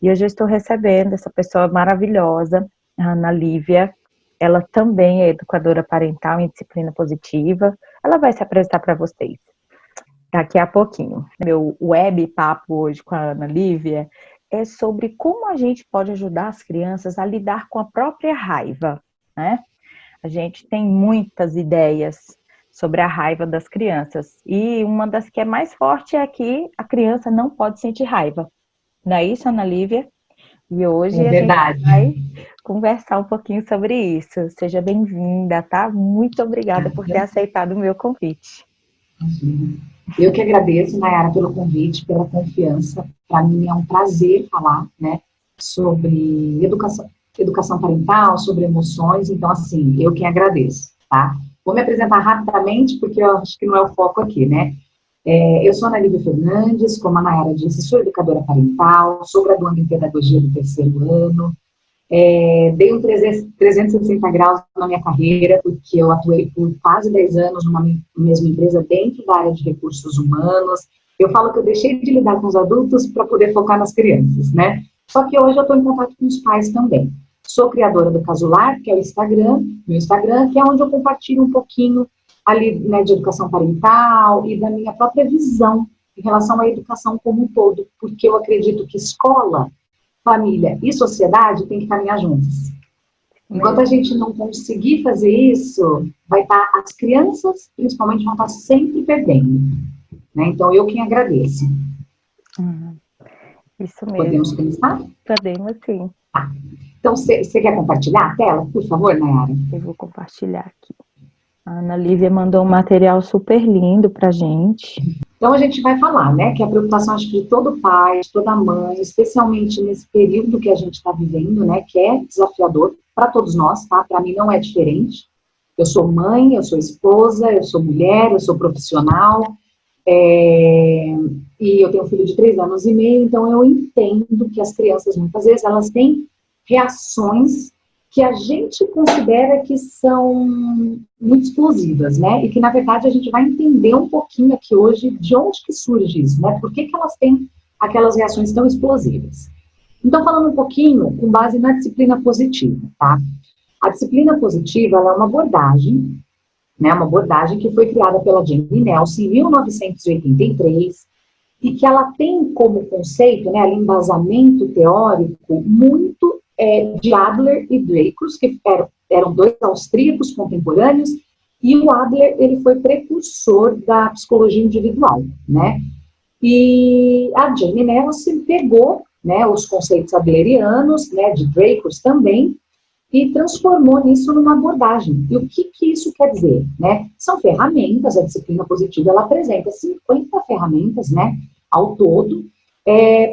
E hoje eu estou recebendo essa pessoa maravilhosa, a Ana Lívia. Ela também é educadora parental em disciplina positiva. Ela vai se apresentar para vocês daqui a pouquinho. Meu web papo hoje com a Ana Lívia é sobre como a gente pode ajudar as crianças a lidar com a própria raiva, né? A gente tem muitas ideias sobre a raiva das crianças e uma das que é mais forte é que a criança não pode sentir raiva. Não é isso, Ana Lívia? E hoje É a gente verdade. vai conversar um pouquinho sobre isso. Seja bem-vinda, tá? Muito obrigada por ter aceitado o meu convite. Eu que agradeço, Nayara, pelo convite, pela confiança. Para mim é um prazer falar, né, sobre educação parental, sobre emoções. Então, assim, eu que agradeço, tá? Vou me apresentar rapidamente, porque eu acho que não é o foco aqui, né? Eu sou Ana Lívia Fernandes, como a Nayara disse, sou educadora parental, sou graduanda em pedagogia do 3º ano, dei um 360 graus na minha carreira, porque eu atuei por quase 10 anos numa mesma empresa dentro da área de recursos humanos. Eu falo que eu deixei de lidar com os adultos para poder focar nas crianças, né? Só que hoje eu estou em contato com os pais também. Sou criadora do Casular, que é o Instagram, meu Instagram, que é onde eu compartilho um pouquinho ali, né, de educação parental e da minha própria visão em relação à educação como um todo, porque eu acredito que escola, família e sociedade têm que caminhar juntas. Enquanto a gente não conseguir fazer isso, vai estar, as crianças, principalmente, vão estar sempre perdendo. Né? Então, eu quem agradeço. Isso mesmo. Podemos começar? Podemos, sim. Tá. Então, você quer compartilhar a tela, por favor, Nayara? Eu vou compartilhar aqui. A Ana Lívia mandou um material super lindo pra gente. Então, a gente vai falar, né, que a preocupação, acho que de todo pai, de toda mãe, especialmente nesse período que a gente está vivendo, né, que é desafiador para todos nós, tá? Para mim não é diferente. Eu sou mãe, eu sou esposa, eu sou mulher, eu sou profissional, e eu tenho um filho de 3 anos e meio, então eu entendo que as crianças, muitas vezes, elas têm reações que a gente considera que são muito explosivas, né? E que, na verdade, a gente vai entender um pouquinho aqui hoje de onde que surge isso, né? Por que elas têm aquelas reações tão explosivas. Então, falando um pouquinho com base na disciplina positiva, tá? A disciplina positiva, ela é uma abordagem, né? Uma abordagem que foi criada pela Jane Nelson em 1983 e que ela tem como conceito, né, embasamento teórico muito de Adler e Dreyfus, que eram 2 austríacos contemporâneos, e o Adler, ele foi precursor da psicologia individual, né? E a Jane Nelson pegou, né, os conceitos adlerianos, né, de Dreyfus também, e transformou nisso numa abordagem. E o que isso quer dizer, né? São ferramentas, a disciplina positiva, ela apresenta 50 ferramentas, né, ao todo,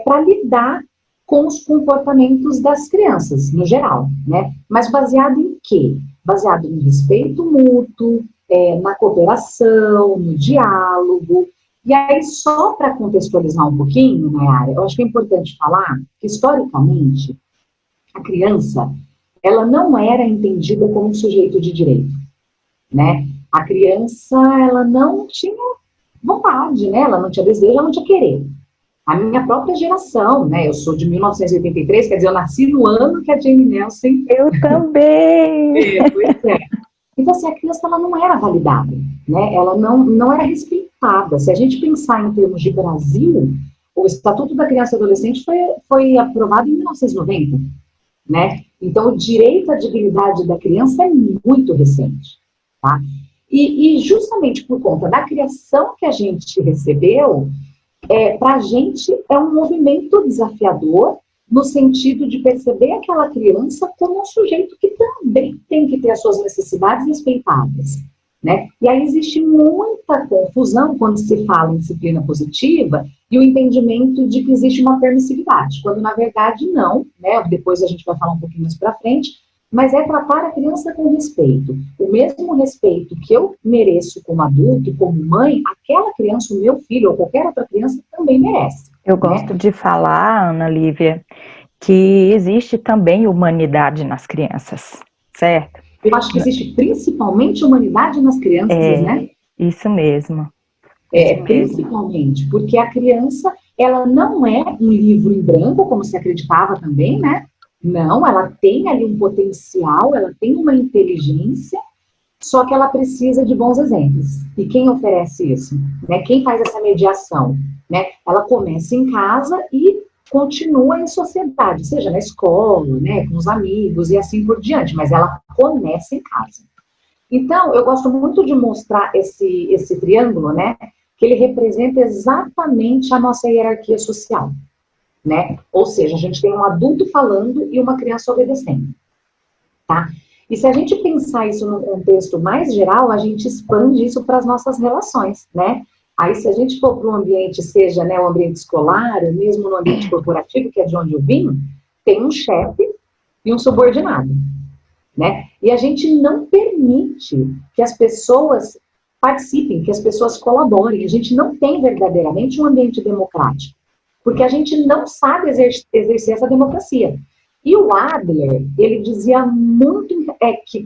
para lidar com os comportamentos das crianças, no geral, né? Mas baseado em quê? Baseado no respeito mútuo, na cooperação, no diálogo. E aí, só para contextualizar um pouquinho, Nayara, eu acho que é importante falar que, historicamente, a criança, ela não era entendida como um sujeito de direito, né? A criança, ela não tinha vontade, né? Ela não tinha desejo, ela não tinha querer. A minha própria geração, né? Eu sou de 1983, quer dizer, eu nasci no ano que a Jane Nelson... Eu também! Pois é. Então, assim, a criança, ela não era validada, né? Ela não era respeitada. Se a gente pensar em termos de Brasil, o Estatuto da Criança e Adolescente foi aprovado em 1990, né? Então, o direito à dignidade da criança é muito recente, tá? E justamente por conta da criação que a gente recebeu, para a gente é um movimento desafiador no sentido de perceber aquela criança como um sujeito que também tem que ter as suas necessidades respeitadas, né? E aí existe muita confusão quando se fala em disciplina positiva e o entendimento de que existe uma permissividade, quando na verdade não, né? Depois a gente vai falar um pouquinho mais para frente, mas é tratar a criança com respeito. O mesmo respeito que eu mereço como adulto, como mãe, aquela criança, o meu filho ou qualquer outra criança também merece. Eu gosto de falar, Ana Lívia, que existe também humanidade nas crianças, certo? Eu acho que existe principalmente humanidade nas crianças, né? Isso mesmo. Principalmente, porque a criança, ela não é um livro em branco, como se acreditava também, né? Não, ela tem ali um potencial, ela tem uma inteligência, só que ela precisa de bons exemplos. E quem oferece isso? Né? Quem faz essa mediação? Né? Ela começa em casa e continua em sociedade, seja na escola, né, com os amigos e assim por diante, mas ela começa em casa. Então, eu gosto muito de mostrar esse triângulo, né, que ele representa exatamente a nossa hierarquia social, né? Ou seja, a gente tem um adulto falando e uma criança obedecendo, tá? E se a gente pensar isso num contexto mais geral, a gente expande isso para as nossas relações, né? Aí, se a gente for para um ambiente, seja, né, o ambiente escolar, ou mesmo no ambiente corporativo, que é de onde eu vim, tem um chefe e um subordinado, né? E a gente não permite que as pessoas participem, que as pessoas colaborem. A gente não tem verdadeiramente um ambiente democrático, porque a gente não sabe exercer essa democracia. E o Adler, ele dizia muito que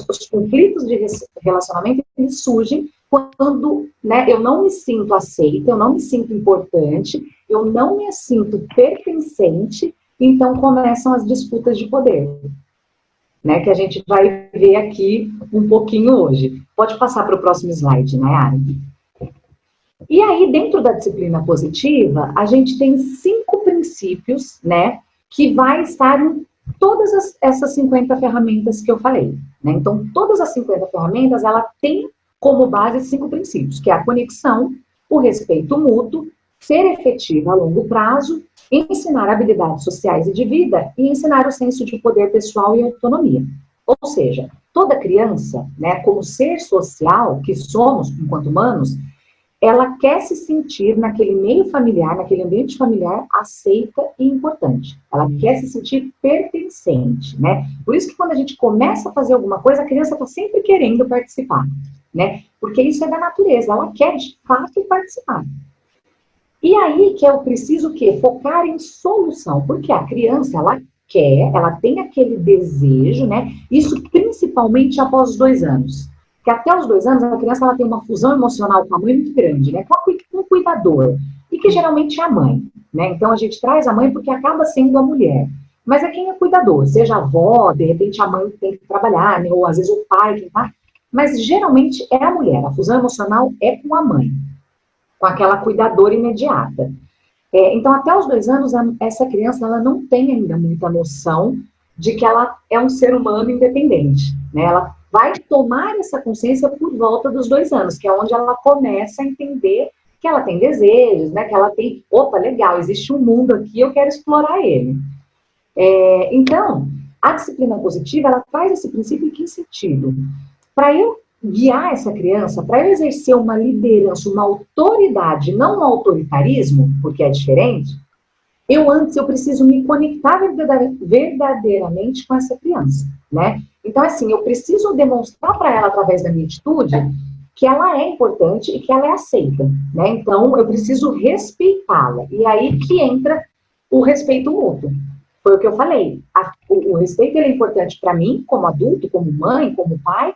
os conflitos de relacionamento eles surgem quando, né, eu não me sinto aceita, eu não me sinto importante, eu não me sinto pertencente, então começam as disputas de poder, né, que a gente vai ver aqui um pouquinho hoje. Pode passar para o próximo slide, Nayara. E aí, dentro da disciplina positiva, a gente tem 5 princípios, né, que vai estar em todas essas 50 ferramentas que eu falei, né? Então, todas as 50 ferramentas, ela tem como base 5 princípios, que é a conexão, o respeito mútuo, ser efetiva a longo prazo, ensinar habilidades sociais e de vida e ensinar o senso de poder pessoal e autonomia. Ou seja, toda criança, né, como ser social que somos enquanto humanos, ela quer se sentir naquele meio familiar, naquele ambiente familiar, aceita e importante. Ela quer se sentir pertencente, né? Por isso que quando a gente começa a fazer alguma coisa, a criança está sempre querendo participar, né? Porque isso é da natureza, ela quer de fato participar. E aí que eu preciso o quê? Focar em solução, porque a criança, ela quer, ela tem aquele desejo, né? Isso principalmente após os 2 anos. Porque até os 2 anos, a criança ela tem uma fusão emocional com a mãe muito grande, né? Com o cuidador. E que geralmente é a mãe, né? Então a gente traz a mãe porque acaba sendo a mulher. Mas é quem é cuidador, seja a avó, de repente a mãe tem que trabalhar, né? Ou às vezes o pai que vai. Mas geralmente é a mulher, a fusão emocional é com a mãe, com aquela cuidadora imediata. Então, até os 2 anos, essa criança ela não tem ainda muita noção de que ela é um ser humano independente, né? Ela vai tomar essa consciência por volta dos 2 anos, que é onde ela começa a entender que ela tem desejos, né? Que ela tem, opa, legal, existe um mundo aqui, eu quero explorar ele. Então, a disciplina positiva, ela traz esse princípio em que sentido? Para eu guiar essa criança, para eu exercer uma liderança, uma autoridade, não um autoritarismo, porque é diferente, eu preciso me conectar verdadeiramente com essa criança, né? Então, assim, eu preciso demonstrar para ela, através da minha atitude, que ela é importante e que ela é aceita, né? Então, eu preciso respeitá-la. E aí que entra o respeito mútuo. Foi o que eu falei. O respeito ele é importante para mim, como adulto, como mãe, como pai,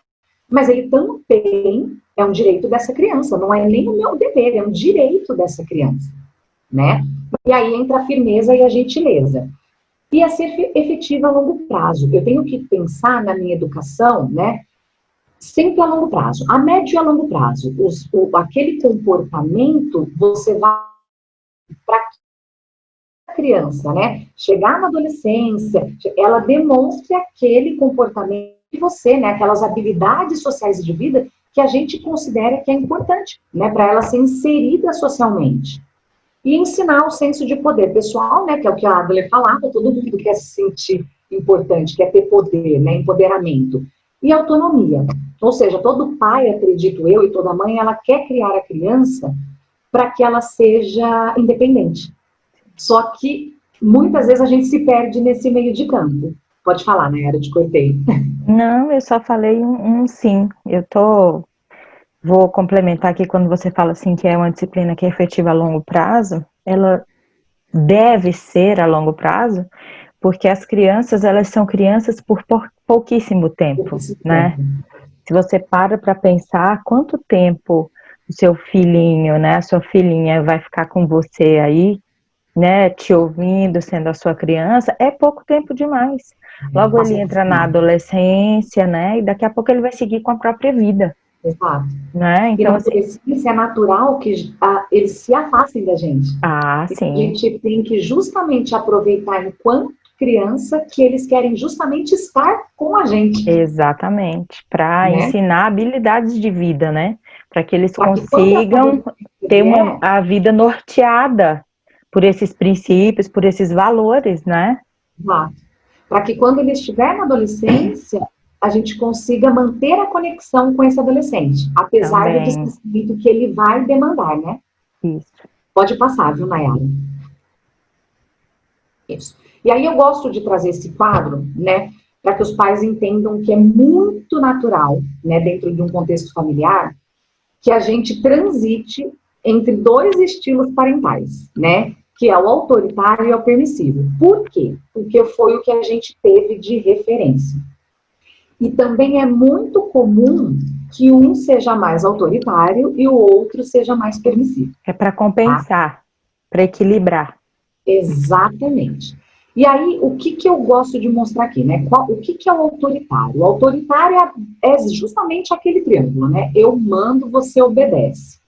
mas ele também é um direito dessa criança, não é nem o meu dever, é um direito dessa criança, né? E aí entra a firmeza e a gentileza. E a ser efetiva a longo prazo. Eu tenho que pensar na minha educação, né? Sempre a longo prazo. A médio e a longo prazo. Aquele comportamento, você vai para a criança, né? Chegar na adolescência, ela demonstra aquele comportamento de você, né? Aquelas habilidades sociais de vida que a gente considera que é importante, né? Para ela ser inserida socialmente. E ensinar o senso de poder pessoal, né, que é o que a Adler falava, todo mundo quer se sentir importante, quer ter poder, né, empoderamento. E autonomia, ou seja, todo pai, acredito eu, e toda mãe, ela quer criar a criança para que ela seja independente. Só que, muitas vezes, a gente se perde nesse meio de campo. Pode falar, Nayara, te cortei. Não, eu só falei um sim. Vou complementar aqui quando você fala assim que é uma disciplina que é efetiva a longo prazo, ela deve ser a longo prazo, porque as crianças, elas são crianças por pouquíssimo tempo, né? Se você para pensar quanto tempo o seu filhinho, né, a sua filhinha vai ficar com você aí, né, te ouvindo, sendo a sua criança, é pouco tempo demais. Logo ele entra na adolescência, né, e daqui a pouco ele vai seguir com a própria vida, Exato. né? E Então, na assim, adolescência é natural que eles se afastem da gente. E a sim, gente tem que justamente aproveitar enquanto criança que eles querem justamente estar com a gente. exatamente, para Né? ensinar habilidades de vida, né? Para que eles Para que quando essa consigam adolescência ter vier, a vida norteada por esses princípios, por esses valores, né? para que quando ele estiver na adolescência, a gente consiga manter a conexão com esse adolescente, apesar do Também, distanciamento que ele vai demandar, né? isso. Pode passar, viu, Nayara? Isso. E aí eu gosto de trazer esse quadro, né, para que os pais entendam que é muito natural, né, dentro de um contexto familiar, que a gente transite entre dois estilos parentais, né, que é o autoritário e o permissivo. Por quê? Porque foi o que a gente teve de referência. E também é muito comum que um seja mais autoritário e o outro seja mais permissivo. É para Tá? compensar, para equilibrar. Exatamente. E aí, o que, que eu gosto de mostrar aqui, né? O que, que é o autoritário? O autoritário é justamente aquele triângulo, né? Eu mando, você obedece.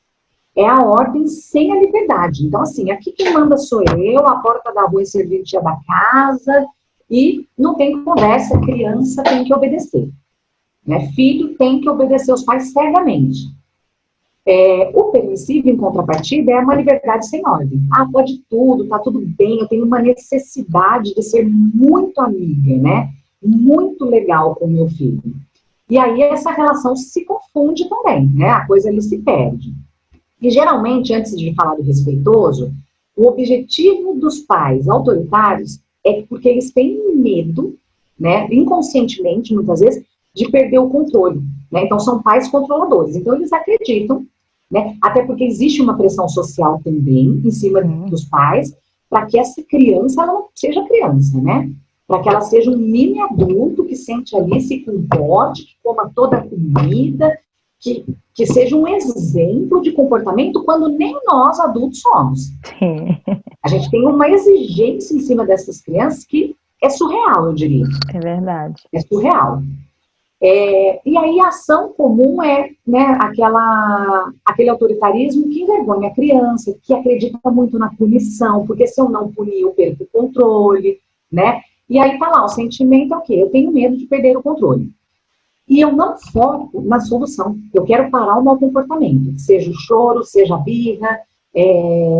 É a ordem sem a liberdade. Então, assim, aqui quem manda sou eu, a porta da rua é serventia da casa, e não tem conversa, criança tem que obedecer. Né? Filho tem que obedecer aos pais cegamente. O permissivo, em contrapartida, é uma liberdade sem ordem. Ah, pode tudo, tá tudo bem, eu tenho uma necessidade de ser muito amiga, né? Muito legal com o meu filho. E aí essa relação se confunde também, né? A coisa ali se perde. E geralmente, antes de falar do respeitoso, o objetivo dos pais autoritários é porque eles têm medo, né, inconscientemente, muitas vezes, de perder o controle. Né? Então, são pais controladores. Então, eles acreditam, né, até porque existe uma pressão social também em cima dos pais, para que essa criança ela não seja criança, né? Para que ela seja um mini adulto que sente ali, se comporte, que coma toda a comida, que seja um exemplo de comportamento quando nem nós adultos somos. Sim. A gente tem uma exigência em cima dessas crianças que é surreal, eu diria. É verdade. É surreal. E aí a ação comum é, né, aquele autoritarismo que envergonha a criança, que acredita muito na punição, porque se eu não punir, eu perco o controle, né? E aí tá lá, o sentimento é o quê? Eu tenho medo de perder o controle. E eu não foco na solução. Eu quero parar o mau comportamento, seja o choro, seja a birra,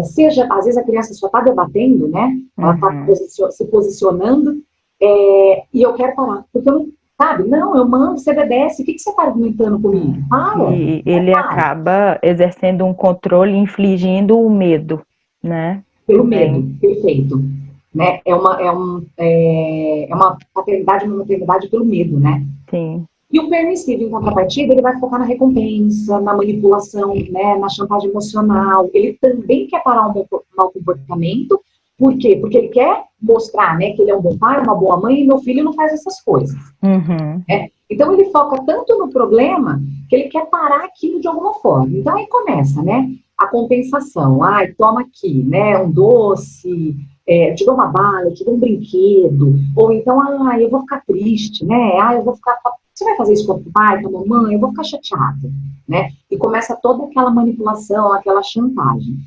seja, às vezes a criança só está debatendo, né? Ela está se posicionando, e eu quero parar. Porque eu não, sabe? Não, eu mando, você obedece, o que você está argumentando comigo? Para! E ele acaba exercendo um controle, infligindo o medo, né? Pelo Também. medo, perfeito. Né? É uma paternidade, uma maternidade pelo medo, né? Sim. E o permissivo, em contrapartida, ele vai focar na recompensa, na manipulação, né, na chantagem emocional. Ele também quer parar um mau comportamento. Por quê? Porque ele quer mostrar, né, que ele é um bom pai, uma boa mãe, e meu filho não faz essas coisas. Né? Então, ele foca tanto no problema que ele quer parar aquilo de alguma forma. Então, aí começa, né, a compensação. Ai, toma aqui, né, um doce, eu te dou uma bala, eu te dou um brinquedo. Ou então, eu vou ficar triste, né, eu vou ficar... Você vai fazer isso com o pai, com a mamãe? Eu vou ficar chateada, né? E começa toda aquela manipulação, aquela chantagem.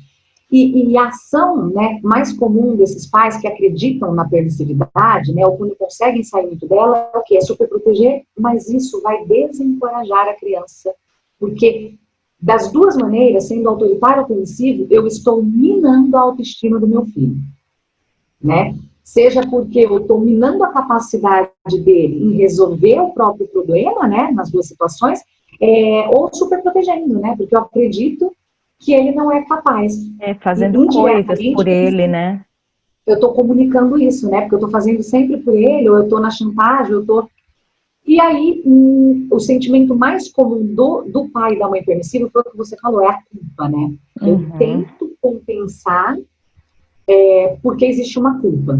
E a ação, né, mais comum desses pais que acreditam na permissividade, né, ou quando conseguem sair muito dela, é o quê? É super proteger, mas isso vai desencorajar a criança. Porque das duas maneiras, sendo autoritário ou permissivo, eu estou minando a autoestima do meu filho, né? Seja porque eu estou minando a capacidade dele em resolver o próprio problema, né, nas duas situações, ou super protegendo, né, porque eu acredito que ele não é capaz. Fazendo coisas por ele, né? Eu estou comunicando isso, né, porque eu estou fazendo sempre por ele, ou eu estou na chantagem, eu estou... E aí, o sentimento mais comum do pai e da mãe permissiva foi o que você falou, é a culpa, né? Eu tento compensar porque existe uma culpa.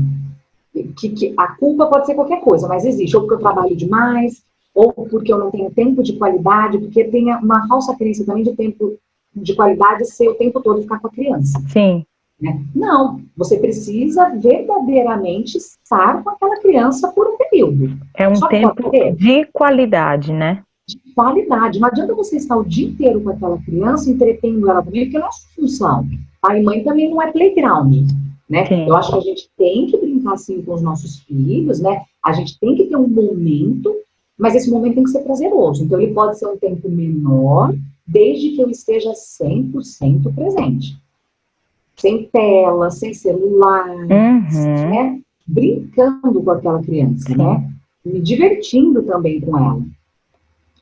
Que a culpa pode ser qualquer coisa, mas existe, ou porque eu trabalho demais, ou porque eu não tenho tempo de qualidade, porque tem uma falsa crença também de tempo de qualidade ser o tempo todo ficar com a criança. Sim. né? Não, você precisa verdadeiramente estar com aquela criança por um período. É um Só que pode tempo ter de qualidade, né? de qualidade. Não adianta você estar o dia inteiro com aquela criança, entretendo ela também, porque é nossa função. Pai e mãe também não é playground, né? Eu Sim. acho que a gente tem que brincar assim com os nossos filhos, né? A gente tem que ter um momento, mas esse momento tem que ser prazeroso. Então ele pode ser um tempo menor, desde que eu esteja 100% presente. Sem tela, sem celular, Uhum. né? Brincando com aquela criança, Sim. né? Me divertindo também com ela.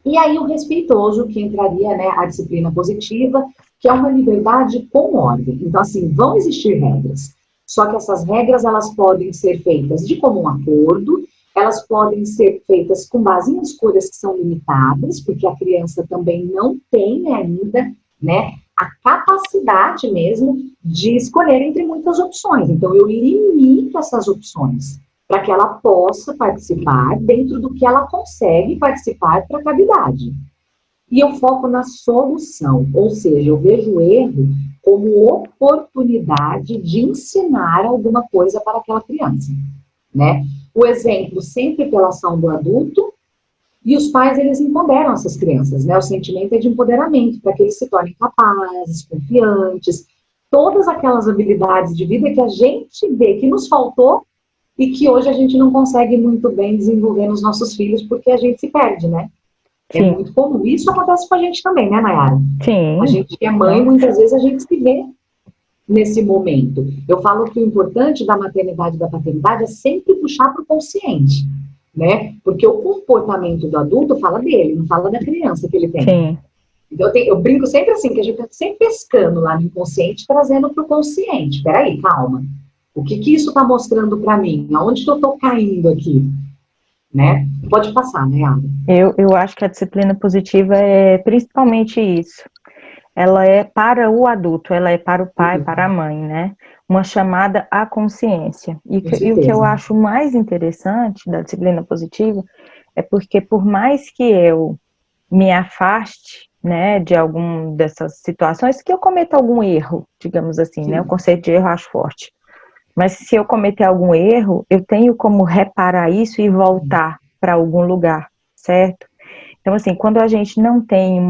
E aí o respeitoso, que entraria, né, a disciplina positiva, que é uma liberdade com ordem. Então, assim, vão existir regras. Só que essas regras, elas podem ser feitas de comum acordo, elas podem ser feitas com base em escolhas que são limitadas, porque a criança também não tem ainda, né, a capacidade mesmo de escolher entre muitas opções. Então, eu limito essas opções para que ela possa participar dentro do que ela consegue participar para cada idade. E eu foco na solução, ou seja, eu vejo o erro como oportunidade de ensinar alguma coisa para aquela criança, né? O exemplo sempre pela ação do adulto, e os pais, eles empoderam essas crianças, né? O sentimento é de empoderamento, para que eles se tornem capazes, confiantes, todas aquelas habilidades de vida que a gente vê que nos faltou e que hoje a gente não consegue muito bem desenvolver nos nossos filhos porque a gente se perde, né? É Sim. muito comum. Isso acontece com a gente também, né, Nayara? A Sim. gente que é mãe, Nossa. muitas vezes a gente se vê nesse momento. Eu falo que o importante da maternidade e da paternidade é sempre puxar para o consciente, né? Porque o comportamento do adulto fala dele, não fala da criança que ele tem. Sim. Então, eu brinco sempre assim, que a gente está sempre pescando lá no inconsciente, trazendo para o consciente. Peraí, calma. O que isso está mostrando para mim? Aonde que eu estou caindo aqui? Né? Pode passar, né, Ana? Eu acho que a disciplina positiva é principalmente isso. Ela é para o adulto, ela é para o pai, para a mãe, né? Uma chamada à consciência. Com E o que eu certeza. acho mais interessante da disciplina positiva é porque, por mais que eu me afaste, né, de alguma dessas situações, que eu cometa algum erro, digamos assim, né? O Sim. conceito de erro eu acho forte. Mas se eu cometer algum erro, eu tenho como reparar isso e voltar para algum lugar, certo? Então, assim, quando a gente não tem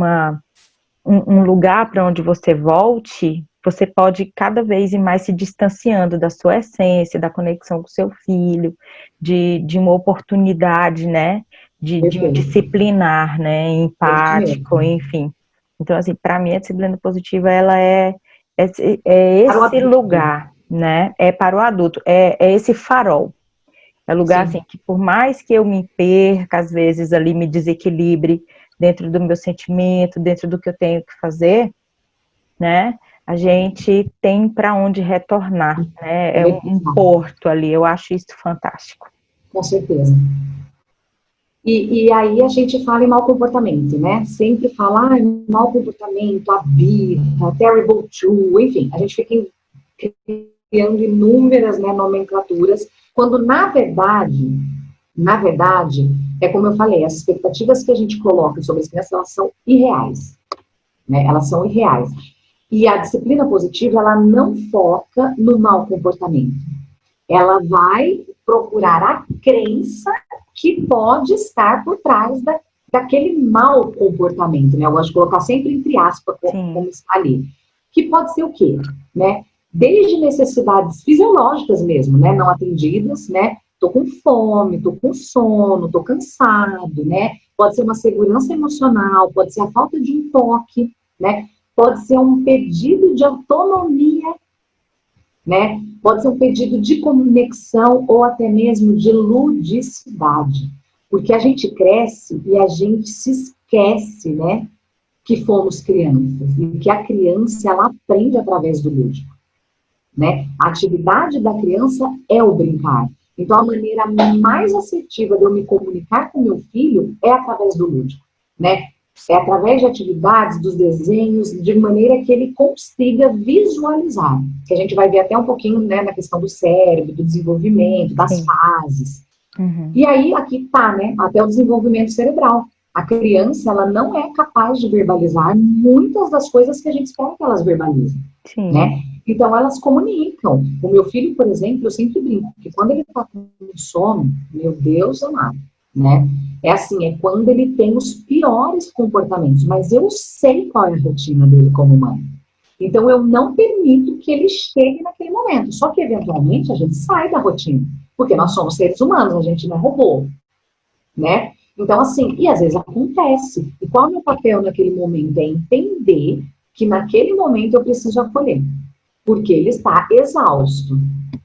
um lugar para onde você volte, você pode cada vez mais se distanciando da sua essência, da conexão com o seu filho, de uma oportunidade, né, de um Perfeito. disciplinar, né, É isso empático, mesmo. enfim. Então, assim, para mim a disciplina positiva, ela Para o esse adulto. lugar, né, é para o adulto, é esse farol. É lugar, assim, Sim. que por mais que eu me perca, às vezes ali me desequilibre dentro do meu sentimento, dentro do que eu tenho que fazer, né, a gente tem para onde retornar, né, é um Exato. porto ali, eu acho isso fantástico. Com certeza. E aí a gente fala em mau comportamento, né? Sempre fala, mau comportamento, a birra, terrible two, enfim, a gente fica criando inúmeras, né, nomenclaturas, quando na verdade, é como eu falei, as expectativas que a gente coloca sobre as crianças, elas são irreais, né? Elas são irreais. E a disciplina positiva, ela não foca no mau comportamento. Ela vai procurar a crença que pode estar por trás daquele mau comportamento, né? Eu gosto de colocar sempre entre aspas, como está ali. Que pode ser o quê? Né? Desde necessidades fisiológicas mesmo, né? Não atendidas, né? Tô com fome, tô com sono, tô cansado, né? Pode ser uma segurança emocional, pode ser a falta de um toque, né? Pode ser um pedido de autonomia, né? Pode ser um pedido de conexão ou até mesmo de ludicidade. Porque a gente cresce e a gente se esquece, né, que fomos crianças e que a criança ela aprende através do lúdico, né? A atividade da criança é o brincar. Então a maneira mais assertiva de eu me comunicar com meu filho é através do lúdico, né? É através de atividades, dos desenhos, de maneira que ele consiga visualizar. Que a gente vai ver até um pouquinho, né, na questão do cérebro, do desenvolvimento, das fases. Uhum. E aí, aqui tá, né, até o desenvolvimento cerebral. A criança, ela não é capaz de verbalizar muitas das coisas que a gente espera que elas verbalizem, Sim. né? Então, elas comunicam. O meu filho, por exemplo, eu sempre brinco, que quando ele está com sono, meu Deus amado, né? É assim, é quando ele tem os piores comportamentos, mas eu sei qual é a rotina dele como mãe. Então, eu não permito que ele chegue naquele momento. Só que, eventualmente, a gente sai da rotina, porque nós somos seres humanos, a gente não é robô, né? Então, assim, e às vezes acontece. E qual é o meu papel naquele momento? É entender que naquele momento eu preciso acolher, porque ele está exausto,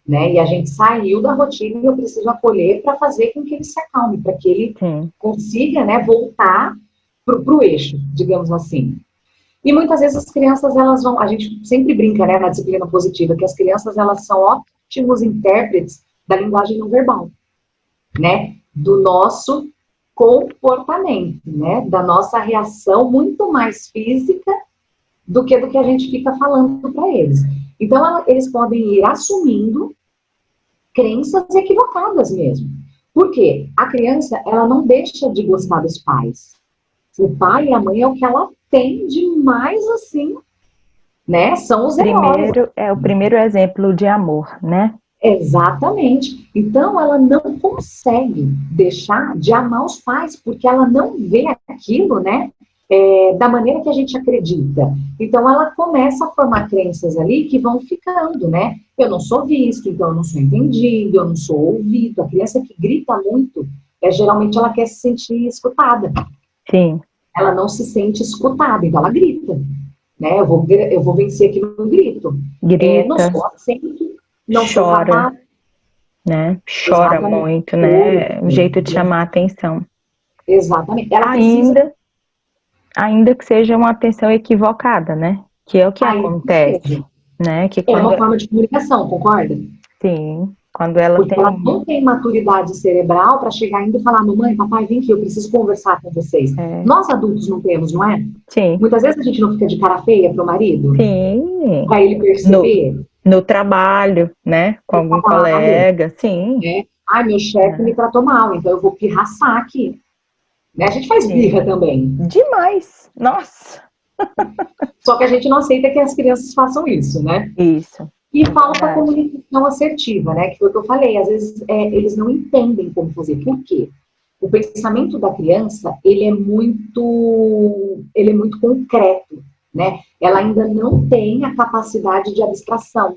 né? E a gente saiu da rotina e eu preciso acolher para fazer com que ele se acalme, para que ele consiga, né, voltar para o eixo, digamos assim. E muitas vezes as crianças, elas vão, a gente sempre brinca, né, na disciplina positiva, que as crianças, elas são ótimos intérpretes da linguagem não verbal, né, do nosso comportamento, né, da nossa reação muito mais física do que a gente fica falando para eles. Então, eles podem ir assumindo crenças equivocadas mesmo. Por quê? A criança, ela não deixa de gostar dos pais. O pai e a mãe é o que ela tem de mais, assim, né? São os heróis. É o primeiro exemplo de amor, né? Exatamente. Então, ela não consegue deixar de amar os pais, porque ela não vê aquilo, né? Da maneira que a gente acredita. Então, ela começa a formar crenças ali que vão ficando, né? Eu não sou visto, então eu não sou entendido, eu não sou ouvido. A criança que grita muito, geralmente ela quer se sentir escutada. Sim. Ela não se sente escutada, então ela grita. Né? Eu vou vencer aqui no grito. Grita. Não sou acento, não sou chora, capaz. Né? Chora Exatamente. muito, né? Um jeito de chamar a atenção. Exatamente. Ela precisa... Ainda que seja uma atenção equivocada, né? Que é o que acontece, né? Que quando... É uma forma de comunicação, concorda? Sim. Quando ela Porque ela não tem maturidade cerebral para chegar ainda e falar, mamãe, papai, vem aqui, eu preciso conversar com vocês. Nós adultos não temos, não é? Sim. Muitas vezes a gente não fica de cara feia pro marido. Sim. Para ele perceber. No trabalho, né? Com algum colega, sim. Ai, meu chefe me tratou mal, então eu vou pirraçar aqui. Né? A gente faz birra também. Demais! Nossa! Só que a gente não aceita que as crianças façam isso, né? Isso. E falta a comunicação assertiva, né? Que foi o que eu falei. Às vezes eles não entendem como fazer. Por quê? O pensamento da criança, ele é muito concreto, né? Ela ainda não tem a capacidade de abstração.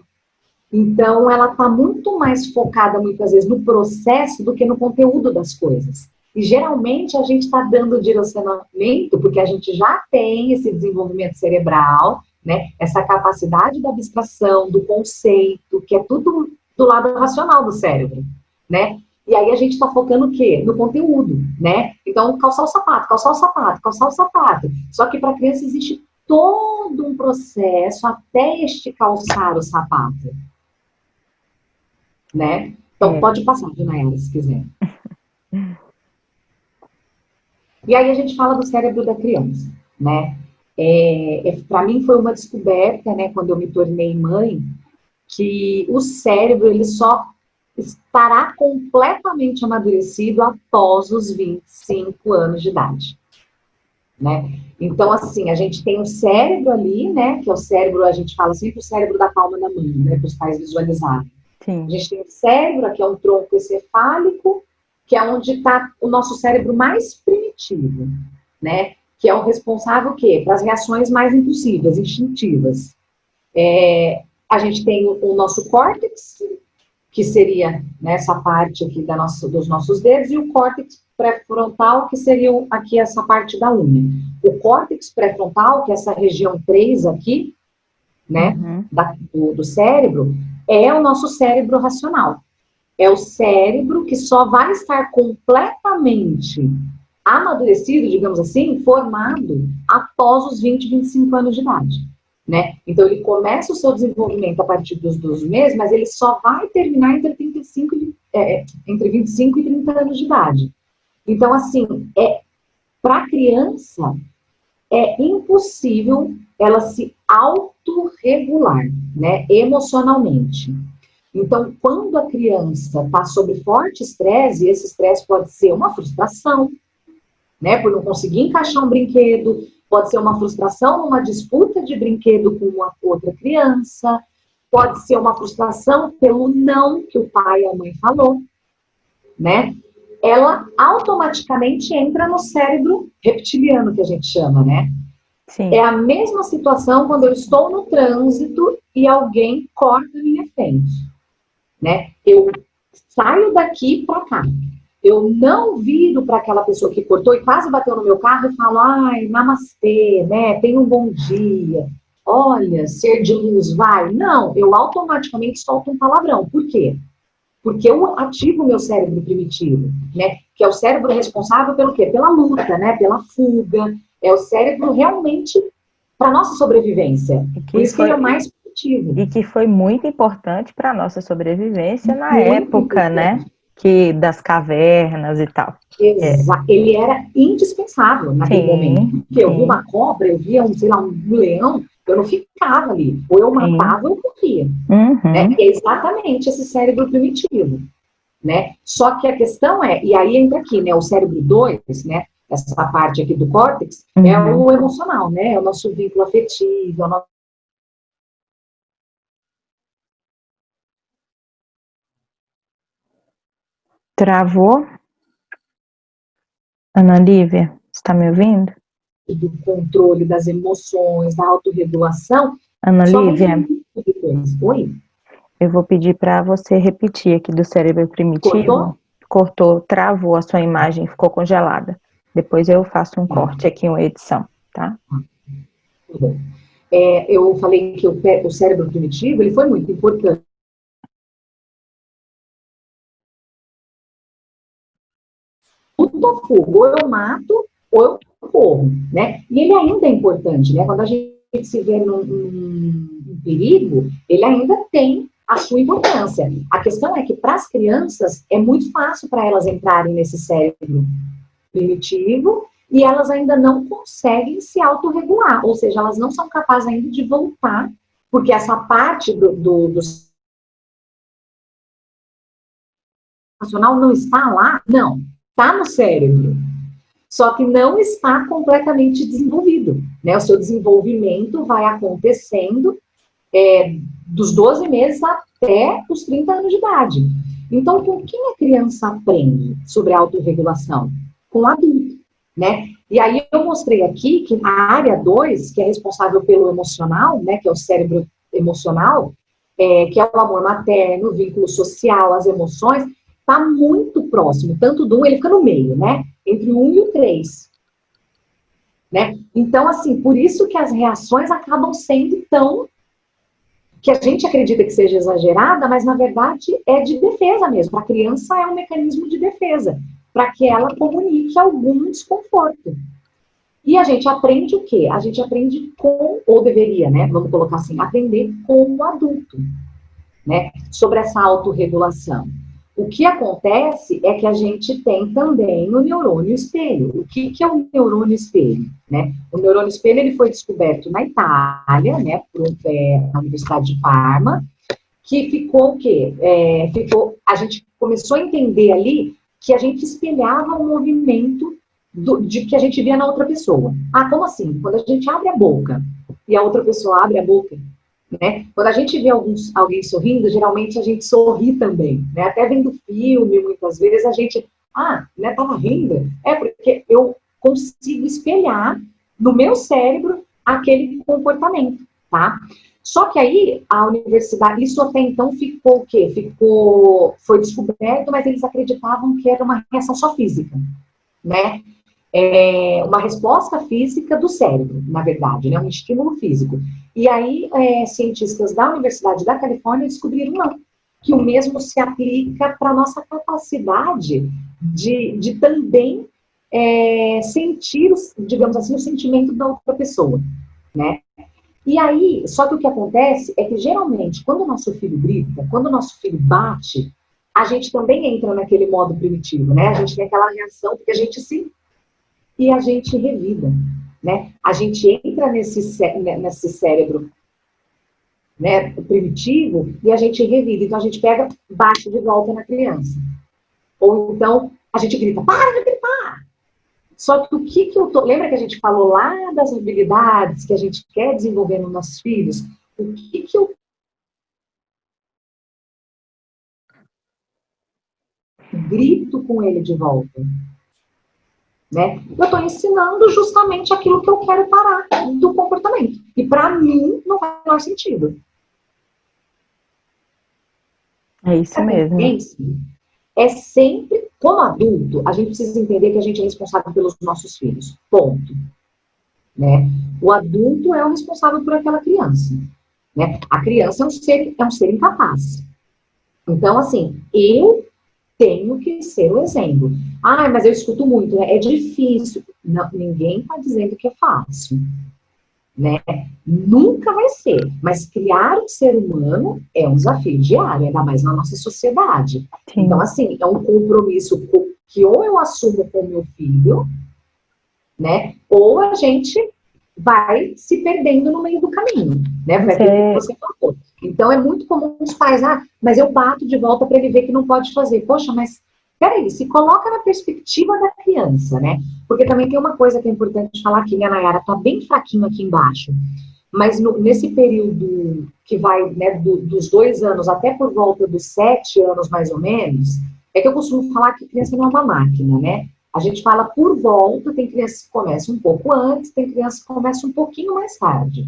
Então, ela está muito mais focada, muitas vezes, no processo do que no conteúdo das coisas. E, geralmente, a gente está dando direcionamento, porque a gente já tem esse desenvolvimento cerebral, né? Essa capacidade da abstração, do conceito, que é tudo do lado racional do cérebro, né? E aí a gente está focando o quê? No conteúdo, né? Então, calçar o sapato, calçar o sapato, calçar o sapato. Só que para a criança existe todo um processo até este calçar o sapato. Né? Então, pode passar, Nayara, se quiser. E aí a gente fala do cérebro da criança, né? Para mim foi uma descoberta, né, quando eu me tornei mãe, que o cérebro, ele só estará completamente amadurecido após os 25 anos de idade, né? Então, assim, a gente tem o cérebro ali, né, que é o cérebro, a gente fala sempre o cérebro da palma da mão, né, para os pais visualizarem. Sim. A gente tem o cérebro, aqui é um tronco encefálico, que é onde está o nosso cérebro mais primitivo, né? Que é o responsável, o quê? Para as reações mais impulsivas, instintivas. A gente tem o nosso córtex, que seria nessa parte aqui dos nossos dedos, e o córtex pré-frontal, que seria aqui essa parte da unha. O córtex pré-frontal, que é essa região 3 aqui, né, do cérebro, é o nosso cérebro racional. É o cérebro que só vai estar completamente amadurecido, digamos assim, formado após os 20, 25 anos de idade, né? Então, ele começa o seu desenvolvimento a partir dos 12 meses, mas ele só vai terminar entre 25 e 30 anos de idade. Então, assim, para a criança, é impossível ela se autorregular, né, emocionalmente. Então, quando a criança está sob forte estresse, e esse estresse pode ser uma frustração, né, por não conseguir encaixar um brinquedo, pode ser uma frustração numa disputa de brinquedo com uma outra criança, pode ser uma frustração pelo não que o pai e a mãe falou, né? Ela automaticamente entra no cérebro reptiliano, que a gente chama, né? Sim. É a mesma situação quando eu estou no trânsito e alguém corta a minha frente, né? Eu saio daqui para cá. Eu não viro para aquela pessoa que cortou e quase bateu no meu carro e falo, ai, namastê, né? Tenha um bom dia. Olha, ser de luz, vai. Não, eu automaticamente solto um palavrão. Por quê? Porque eu ativo o meu cérebro primitivo, né? Que é o cérebro responsável pelo quê? Pela luta, né? Pela fuga. É o cérebro realmente para nossa sobrevivência. Por isso que ele é o mais primitivo. E que foi muito importante para a nossa sobrevivência na Muito época, né? Que das cavernas e tal. Ele era indispensável naquele momento. Porque eu vi uma cobra, eu via sei lá, um leão, eu não ficava ali. Ou eu matava ou eu corria. Né? É exatamente esse cérebro primitivo. Né? Só que a questão é, e aí entra aqui, né? O cérebro 2, né? Essa parte aqui do córtex, é o emocional, né? É o nosso vínculo afetivo, é o nosso... Travou? Ana Lívia, você está me ouvindo? do controle das emoções, da autorregulação. Ana Lívia, oi? Eu vou pedir para você repetir aqui do cérebro primitivo. Cortou? Cortou, travou a sua imagem, ficou congelada. Depois eu faço um corte aqui, uma edição, tá? Tudo bem. Eu falei que o cérebro primitivo, ele foi muito importante. Ou eu mato, ou eu corro, né? E ele ainda é importante, né? Quando a gente se vê num perigo, ele ainda tem a sua importância. A questão é que para as crianças é muito fácil para elas entrarem nesse cérebro primitivo e elas ainda não conseguem se autorregular, ou seja, elas não são capazes ainda de voltar, porque essa parte do racional não está lá, não, está no cérebro, só que não está completamente desenvolvido, né? O seu desenvolvimento vai acontecendo dos 12 meses até os 30 anos de idade. Então, com quem a criança aprende sobre a autorregulação? Com o adulto, né? E aí eu mostrei aqui que a área 2, que é responsável pelo emocional, né, que é o cérebro emocional, que é o amor materno, o vínculo social, as emoções, está muito próximo, tanto do 1, ele fica no meio, né? Entre o 1 e o 3. Né? Então, assim, por isso que as reações acabam sendo tão... que a gente acredita que seja exagerada, mas na verdade é de defesa mesmo. A criança é um mecanismo de defesa, para que ela comunique algum desconforto. E a gente aprende o quê? A gente aprende com, ou deveria, né? Vamos colocar assim, aprender com o adulto, né? Sobre essa autorregulação. O que acontece é que a gente tem também o neurônio espelho. O que é o neurônio espelho? Né? O neurônio espelho ele foi descoberto na Itália, né, na Universidade de Parma, que ficou o quê? A gente começou a entender ali que a gente espelhava um movimento de que a gente via na outra pessoa. Ah, como assim? Quando a gente abre a boca e a outra pessoa abre a boca, né? Quando a gente vê alguém sorrindo, geralmente a gente sorri também, né? Até vendo filme, muitas vezes a gente, né, tava rindo. É porque eu consigo espelhar no meu cérebro aquele comportamento, tá? Só que aí a universidade, isso até então ficou o quê? Foi descoberto, mas eles acreditavam que era uma reação só física, né? Uma resposta física do cérebro, na verdade, né? Um estímulo físico. E aí, cientistas da Universidade da Califórnia descobriram não, que o mesmo se aplica para a nossa capacidade de também sentir, digamos assim, o sentimento da outra pessoa, né? E aí, só que o que acontece é que, geralmente, quando o nosso filho grita, quando o nosso filho bate, a gente também entra naquele modo primitivo, né? A gente tem aquela reação, porque a gente se... e a gente revida, né? A gente entra nesse cérebro, né, primitivo e a gente revida. Então, a gente pega, bate de volta na criança. Ou então, a gente grita, para de gritar! Só que o que eu tô... Lembra que a gente falou lá das habilidades que a gente quer desenvolver nos nossos filhos? O que eu grito com ele de volta. Né? Eu estou ensinando justamente aquilo que eu quero parar do comportamento. E para mim não faz o menor sentido. É isso mesmo. É sempre, como adulto, a gente precisa entender que a gente é responsável pelos nossos filhos. Ponto. Né? O adulto é o responsável por aquela criança. Né? A criança é um ser incapaz. Então, assim, eu tenho que ser o exemplo. Ah, mas eu escuto muito, né? É difícil. Não, ninguém está dizendo que é fácil. Né? Nunca vai ser. Mas criar um ser humano é um desafio diário, ainda mais na nossa sociedade. Sim. Então, assim, é um compromisso que ou eu assumo com meu filho, né? Ou a gente vai se perdendo no meio do caminho, né? Porque é o que você falou. Então, é muito comum os pais, mas eu bato de volta para ele ver que não pode fazer. Poxa, mas peraí, se coloca na perspectiva da criança, né? Porque também tem uma coisa que é importante falar aqui, minha Nayara tá bem fraquinho aqui embaixo, mas nesse período que vai, né, dos 2 anos até por volta dos 7 anos, mais ou menos, é que eu costumo falar que criança não é uma máquina, né? A gente fala por volta, tem crianças que começam um pouco antes, tem crianças que começam um pouquinho mais tarde.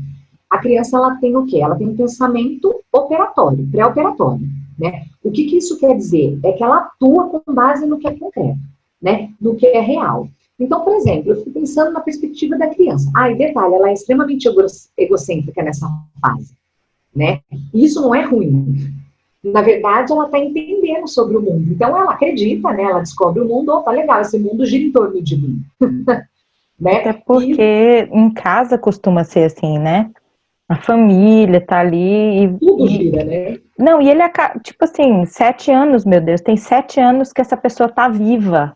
A criança, ela tem o quê? Ela tem um pensamento operatório, pré-operatório, né? O que isso quer dizer? É que ela atua com base no que é concreto, né? No que é real. Então, por exemplo, eu fico pensando na perspectiva da criança. E detalhe, ela é extremamente egocêntrica nessa fase, né? E isso não é ruim. Na verdade, ela está entendendo sobre o mundo. Então, ela acredita, né? Ela descobre o mundo. Opa, legal, esse mundo gira em torno de mim. Né? Até porque em casa costuma ser assim, né? A família tá ali e... Tudo gira, né? Não, e ele acaba, tipo assim, 7 anos, meu Deus, tem 7 anos que essa pessoa tá viva.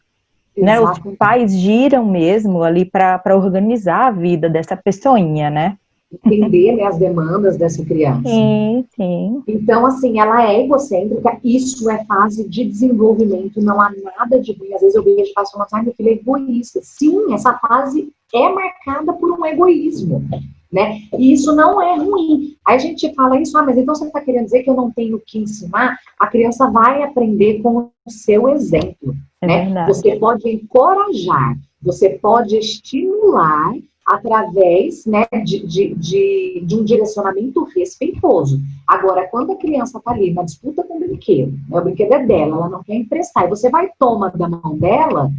Né? Os pais giram mesmo ali para organizar a vida dessa pessoinha, né? Entender, né, as demandas dessa criança. Sim, sim. Então, assim, ela é egocêntrica, isso é fase de desenvolvimento, não há nada de ruim. Às vezes eu vejo pais falando, meu filho é egoísta. Sim, essa fase é marcada por um egoísmo, né? E isso não é ruim. Aí a gente fala isso, mas então você está querendo dizer que eu não tenho que ensinar? A criança vai aprender com o seu exemplo, né? Verdade. Você pode encorajar, você pode estimular através, né, de um direcionamento respeitoso. Agora, quando a criança está ali na disputa com o brinquedo, né, o brinquedo é dela, ela não quer emprestar, e você vai tomar da mão dela,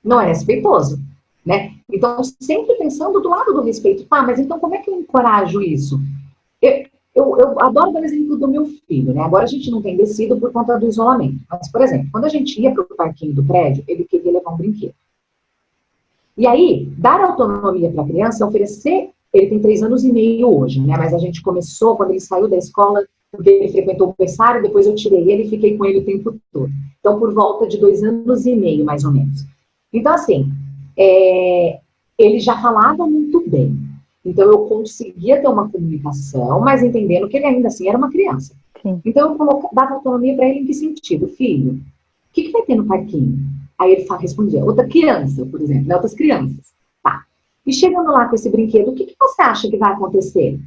não é respeitoso, né? Então, sempre pensando do lado do respeito. Mas então como é que eu encorajo isso? Eu adoro dar o exemplo do meu filho, né? Agora a gente não tem descido por conta do isolamento. Mas, por exemplo, quando a gente ia para o parquinho do prédio, ele queria levar um brinquedo. E aí, dar autonomia para a criança, oferecer, ele tem 3 anos e meio hoje, né? Mas a gente começou, quando ele saiu da escola, porque ele frequentou o berçário, depois eu tirei ele e fiquei com ele o tempo todo. Então, por volta de 2 anos e meio, mais ou menos. Então, assim, ele já falava muito bem. Então, eu conseguia ter uma comunicação, mas entendendo que ele ainda assim era uma criança. Sim. Então, eu dava autonomia para ele em que sentido? Filho, o que vai ter no parquinho? Aí ele respondia, outra criança, por exemplo, né? Outras crianças. Tá. E chegando lá com esse brinquedo, o que você acha que vai acontecer?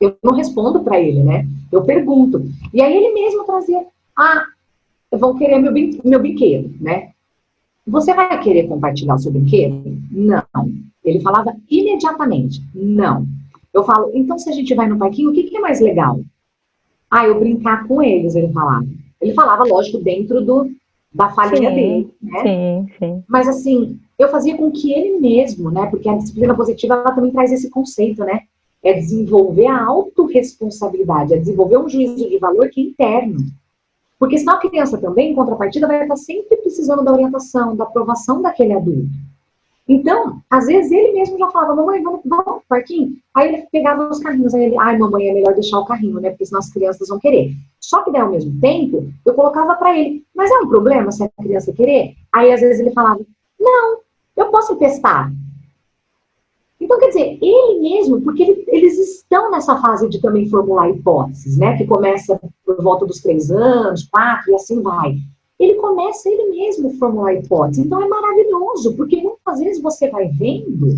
Eu não respondo para ele, né? Eu pergunto. E aí ele mesmo trazia, vão querer meu brinquedo, né? Você vai querer compartilhar o seu brinquedo? Não. Ele falava imediatamente, não. Eu falo, então se a gente vai no parquinho, o que é mais legal? Eu brincar com eles, ele falava. Ele falava, lógico, dentro da falinha dele, né? Sim, sim. Mas assim, eu fazia com que ele mesmo, né? Porque a disciplina positiva, ela também traz esse conceito, né? É desenvolver a autorresponsabilidade, é desenvolver um juízo de valor que é interno. Porque senão a criança também, em contrapartida, vai estar sempre precisando da orientação, da aprovação daquele adulto. Então, às vezes ele mesmo já falava, mamãe, vamos pro parquinho? Aí ele pegava os carrinhos, aí ele, mamãe, é melhor deixar o carrinho, né? Porque senão as crianças vão querer. Só que daí, ao mesmo tempo, eu colocava para ele, mas é um problema se a criança querer? Aí, às vezes, ele falava, não, eu posso testar. Então, quer dizer, ele mesmo, porque eles estão nessa fase de também formular hipóteses, né? Que começa por volta dos 3 anos, 4, e assim vai. Ele começa ele mesmo a formular hipóteses. Então é maravilhoso, porque muitas vezes você vai vendo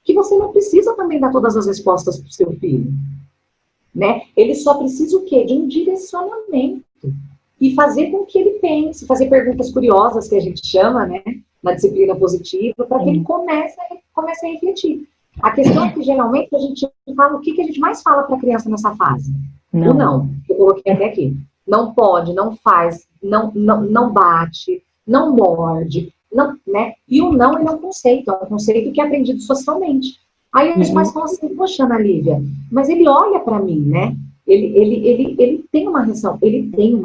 que você não precisa também dar todas as respostas para o seu filho. Né? Ele só precisa o quê? De um direcionamento. e fazer com que ele pense, fazer perguntas curiosas, que a gente chama, né, na disciplina positiva, para que ele comece a refletir. A questão é que, geralmente, a gente fala o que a gente mais fala para a criança nessa fase. Não. O não, que eu coloquei até aqui. Não pode, não faz, não bate, não morde, não, né? E o não, ele é um conceito que é aprendido socialmente. Aí os pais falam assim, poxa, Ana Lívia, mas ele olha para mim, né? Ele tem uma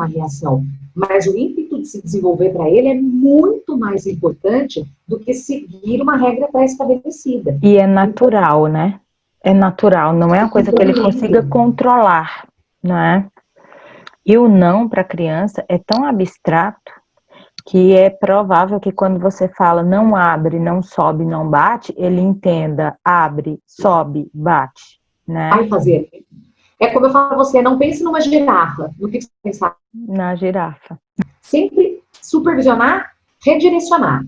reação, mas o ímpeto de se desenvolver para ele é muito mais importante do que seguir uma regra pré-estabelecida. E é natural, né? É natural, não é uma coisa que ele consiga controlar, não é? E o não para a criança é tão abstrato que é provável que quando você fala não abre, não sobe, não bate, ele entenda abre, sobe, bate, né? Vai fazer. É como eu falo a você, não pense numa girafa. No que você pensar? Na girafa. Sempre supervisionar, redirecionar.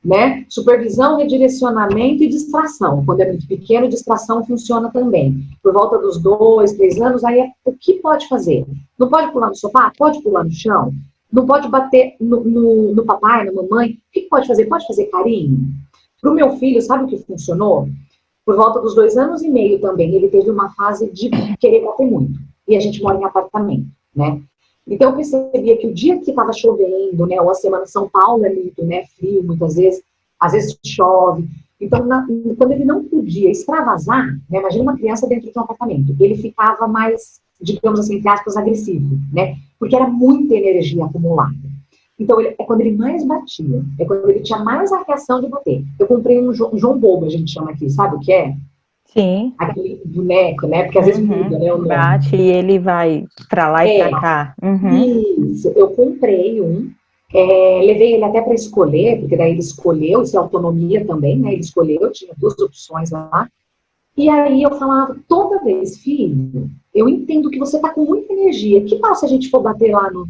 Né? Supervisão, redirecionamento e distração. Quando é muito pequeno, distração funciona também. Por volta dos 2, 3 anos, aí o que pode fazer? Não pode pular no sofá? Pode pular no chão? Não pode bater no papai, na mamãe? O que pode fazer? Pode fazer carinho? Para o meu filho, sabe o que funcionou? Por volta dos 2 anos e meio também, ele teve uma fase de querer bater muito. E a gente mora em apartamento, né? Então, eu percebia que o dia que estava chovendo, né, ou a semana em São Paulo é muito, né, frio, muitas vezes, às vezes chove. Então, quando ele não podia extravasar, né, imagina uma criança dentro de um apartamento, ele ficava mais, digamos assim, entre aspas, agressivo, né, porque era muita energia acumulada. Então, é quando ele mais batia, é quando ele tinha mais a reação de bater. Eu comprei um João Bobo, a gente chama aqui, sabe o que é? Sim. Aquele boneco, né? Porque às vezes muda, né? O nome. Bate e ele vai pra lá e pra cá. Isso, eu comprei um, levei ele até para escolher, porque daí ele escolheu, isso é autonomia também, né? Ele escolheu, tinha 2 opções lá. E aí eu falava toda vez, filho, eu entendo que você tá com muita energia, que tal se a gente for bater lá no...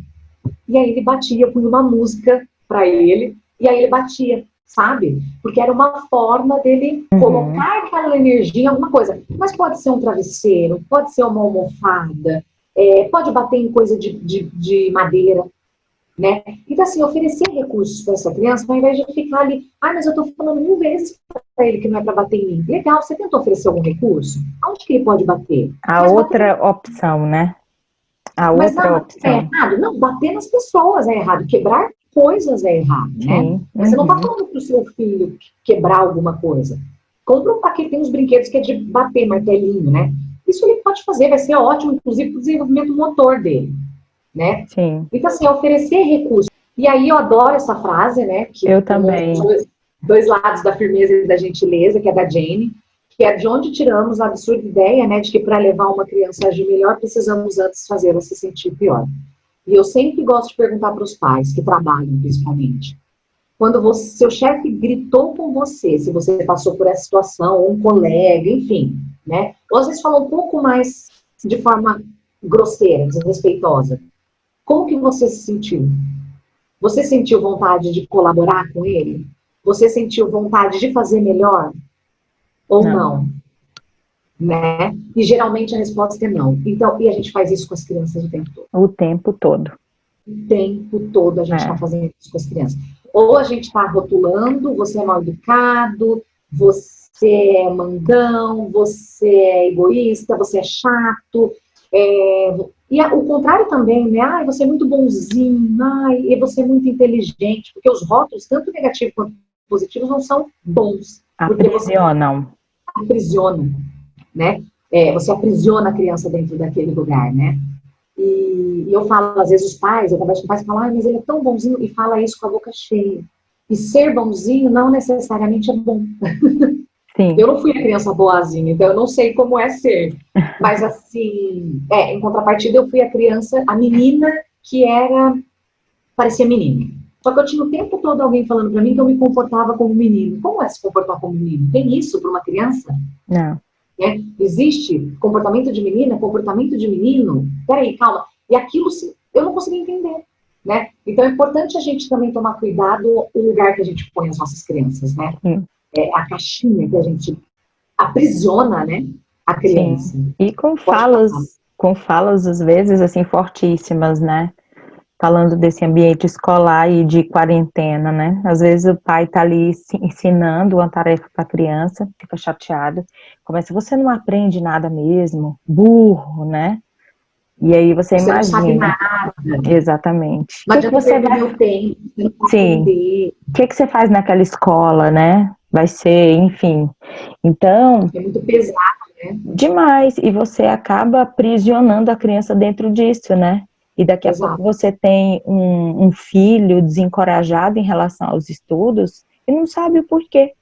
E aí ele batia, eu punha uma música para ele, e aí ele batia, sabe? Porque era uma forma dele colocar aquela energia em alguma coisa. Mas pode ser um travesseiro, pode ser uma almofada, pode bater em coisa de madeira, né? Então, assim, oferecer recursos para essa criança, ao invés de ficar ali, mas eu estou falando 1000 vezes para ele que não é para bater em mim. Legal, você tentou oferecer algum recurso? Aonde que ele pode bater? A outra opção, né? A outra opção. É errado? Não, bater nas pessoas é errado. Quebrar coisas é errado, né? Mas você não está falando para o seu filho quebrar alguma coisa. Compra um paquete, tem uns brinquedos que é de bater martelinho, né? Isso ele pode fazer, vai ser ótimo, inclusive, para o desenvolvimento motor dele, né? Sim. Então, assim, oferecer recursos. E aí eu adoro essa frase, né? Que eu também. Dois lados da firmeza e da gentileza, que é da Jane, que é de onde tiramos a absurda ideia, né, de que para levar uma criança a agir melhor, precisamos antes fazê-la se sentir pior. E eu sempre gosto de perguntar para os pais, que trabalham principalmente, quando seu chefe gritou com você, se você passou por essa situação, ou um colega, enfim, né, ou às vezes falou um pouco mais de forma grosseira, desrespeitosa, como que você se sentiu? Você sentiu vontade de colaborar com ele? Você sentiu vontade de fazer melhor? Ou não? Né? E geralmente a resposta é não. Então, e a gente faz isso com as crianças o tempo todo. O tempo todo. O tempo todo a gente está fazendo isso com as crianças. Ou a gente está rotulando, você é mal educado, você é mandão, você é egoísta, você é chato. E o contrário também, né? Você é muito bonzinho, e você é muito inteligente, porque os rótulos, tanto negativos quanto positivos, não são bons. Aprisionam. Aprisiona, né? Você aprisiona a criança dentro daquele lugar, né? E eu falo, às vezes, os pais, eu converso com pais e falo, mas ele é tão bonzinho, e fala isso com a boca cheia. E ser bonzinho não necessariamente é bom. Sim. Eu não fui a criança boazinha, então eu não sei como é ser. Mas, assim, em contrapartida, eu fui a menina que parecia menina. Só que eu tinha o tempo todo alguém falando pra mim que eu me comportava como menino. Como é se comportar como menino? Tem isso para uma criança? Não. Né? Existe comportamento de menina, comportamento de menino? Peraí, calma. E aquilo eu não consegui entender. Né? Então é importante a gente também tomar cuidado o lugar que a gente põe as nossas crianças, né? A caixinha que a gente aprisiona, né? A criança. Sim. E com falas às vezes, assim, fortíssimas, né? falando desse ambiente escolar e de quarentena, né? Às vezes o pai está ali ensinando uma tarefa para a criança, fica chateado, começa, você não aprende nada mesmo, burro, né? E aí você Você não sabe imagina, nada. exatamente. Não O que adianta você perder vai, meu tempo, você não vai sim, aprender. o que você faz naquela escola, né? Vai ser, enfim. Então, É muito pesado, né? demais, e você acaba aprisionando a criança dentro disso, né? E daqui a pouco Exato. você tem um filho desencorajado em relação aos estudos e não sabe o porquê,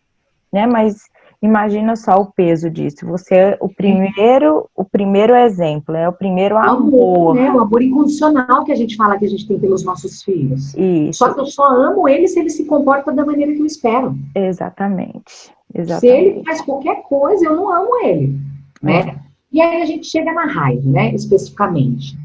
né? Mas imagina só o peso disso. Você é o primeiro exemplo, é o primeiro O amor, amor. né? O amor incondicional que a gente fala que a gente tem pelos nossos filhos. Só Isso, que eu só amo ele se ele se comporta da maneira que eu espero. exatamente, Se ele exatamente. faz qualquer coisa, eu não amo ele, É, né? E aí a gente chega na raiva, né? Especificamente.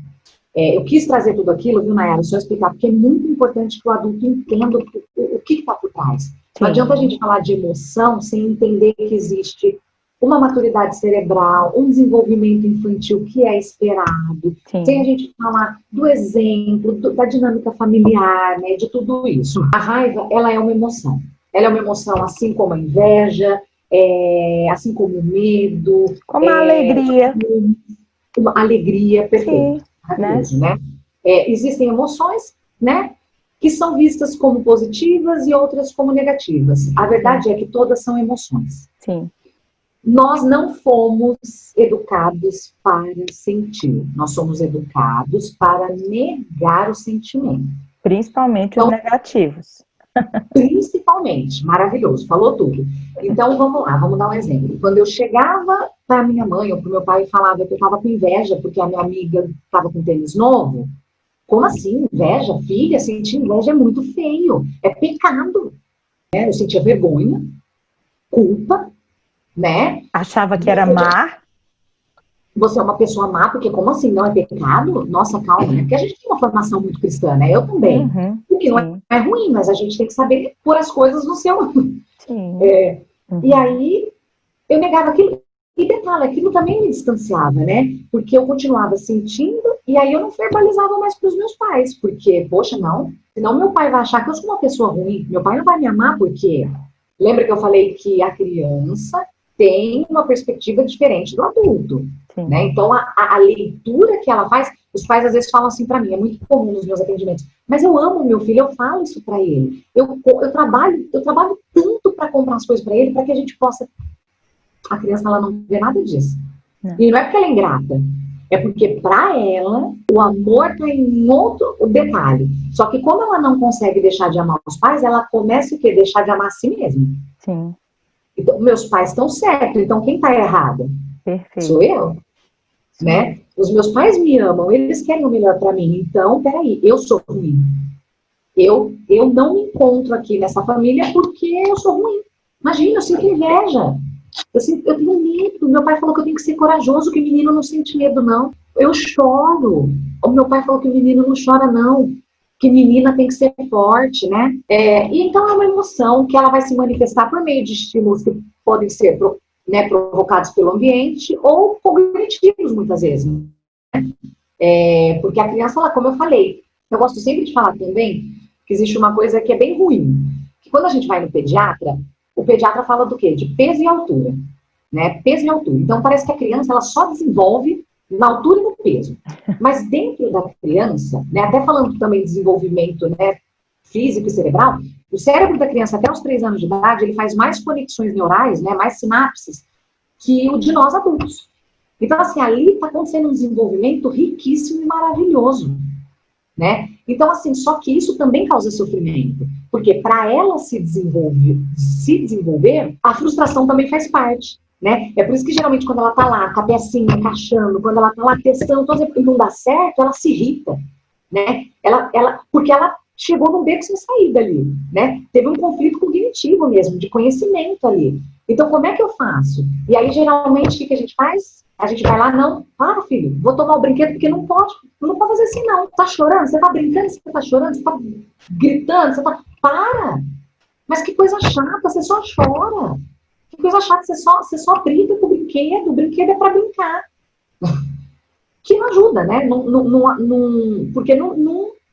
Eu quis trazer tudo aquilo, viu, Nayara? Só explicar, porque é muito importante que o adulto entenda o que está por trás. Não adianta a sim, gente falar de emoção sem entender que existe uma maturidade cerebral, um desenvolvimento infantil que é esperado, sem a sim, gente falar do exemplo, da dinâmica familiar, né, de tudo isso. A raiva, ela é uma emoção. Ela é uma emoção assim como a inveja, assim como o medo, como a alegria, uma alegria, perfeito, sim, né? maravilhoso, né? Existem emoções, né, que são vistas como positivas e outras como negativas. A Sim, verdade é que todas são emoções. sim, Nós não fomos educados para sentir, nós somos educados para negar o sentimento. principalmente os Então, negativos. principalmente, maravilhoso, falou tudo. Então, vamos lá, vamos dar um exemplo. Quando eu chegava para minha mãe ou para meu pai e falava que eu estava com inveja porque a minha amiga estava com tênis novo, como assim, inveja? Filha, sentir inveja é muito feio, é pecado. Né? Eu sentia vergonha, culpa, né? Achava que era mar. Você é uma pessoa má, porque como assim, não é pecado? Nossa, calma, né? Porque a gente tem uma formação muito cristã, né? Eu também. Uhum, O que não sim, é ruim, mas a gente tem que saber pôr as coisas no seu. sim. E Uhum, aí, eu negava aquilo. E detalhe, aquilo também me distanciava, né? Porque eu continuava sentindo e aí eu não verbalizava mais para os meus pais. Porque, poxa, não. Senão meu pai vai achar que eu sou uma pessoa ruim. Meu pai não vai me amar porque... Lembra que eu falei que a criança tem uma perspectiva diferente do adulto, sim. né? Então, a leitura que ela faz... Os pais às vezes falam assim para mim, é muito comum nos meus atendimentos. Mas eu amo meu filho, eu falo isso para ele. Eu trabalho tanto para comprar as coisas para ele, para que a gente possa... A criança, ela não vê nada disso. Não. E não é porque ela é ingrata, é porque para ela o amor está em outro detalhe. Só que como ela não consegue deixar de amar os pais, ela começa o quê? Deixar de amar a si mesma. Sim, Então, meus pais estão certos, então quem está errado? Sou perfeito. eu, Isso né? mesmo. Os meus pais me amam, eles querem o melhor para mim. Então, peraí, eu sou ruim. Eu não me encontro aqui nessa família porque eu sou ruim. Imagina, eu sinto inveja. Eu tenho medo. Meu pai falou que eu tenho que ser corajoso, que o menino não sente medo, não. Eu choro. O meu pai falou que o menino não chora, não. Que menina tem que ser forte, né? E então é uma emoção que ela vai se manifestar por meio de estímulos que podem ser, né, provocados pelo ambiente ou cognitivos, muitas vezes. Porque a criança, ela, como eu falei, eu gosto sempre de falar também que existe uma coisa que é bem ruim. Que quando a gente vai no pediatra, o pediatra fala do quê? De peso e altura. Né? Peso e altura. Então, parece que a criança ela só desenvolve na altura e no peso. Mas dentro da criança, né, até falando também de desenvolvimento, né, físico e cerebral, o cérebro da criança até os 3 anos de idade, ele faz mais conexões neurais, né, mais sinapses, que o de nós adultos. Então, assim, ali está acontecendo um desenvolvimento riquíssimo e maravilhoso. Né? Então, assim, só que isso também causa sofrimento, porque para ela se desenvolver, a frustração também faz parte, né? É por isso que geralmente quando ela tá lá, com a pecinha encaixando, quando ela tá lá testando, e não dá certo, ela se irrita, né? Porque ela chegou num beco sem saída ali, né? Teve um conflito cognitivo mesmo, de conhecimento ali. Então, como é que eu faço? E aí, geralmente, o que a gente faz? A gente vai lá, não, para, filho, vou tomar o brinquedo, porque não pode fazer assim, não. Tá chorando? Você tá brincando? Você tá chorando? Você tá gritando? Você tá... Para! Mas que coisa chata, você só chora. Que coisa chata, você só brinca com o brinquedo é para brincar. Que não ajuda, né? Porque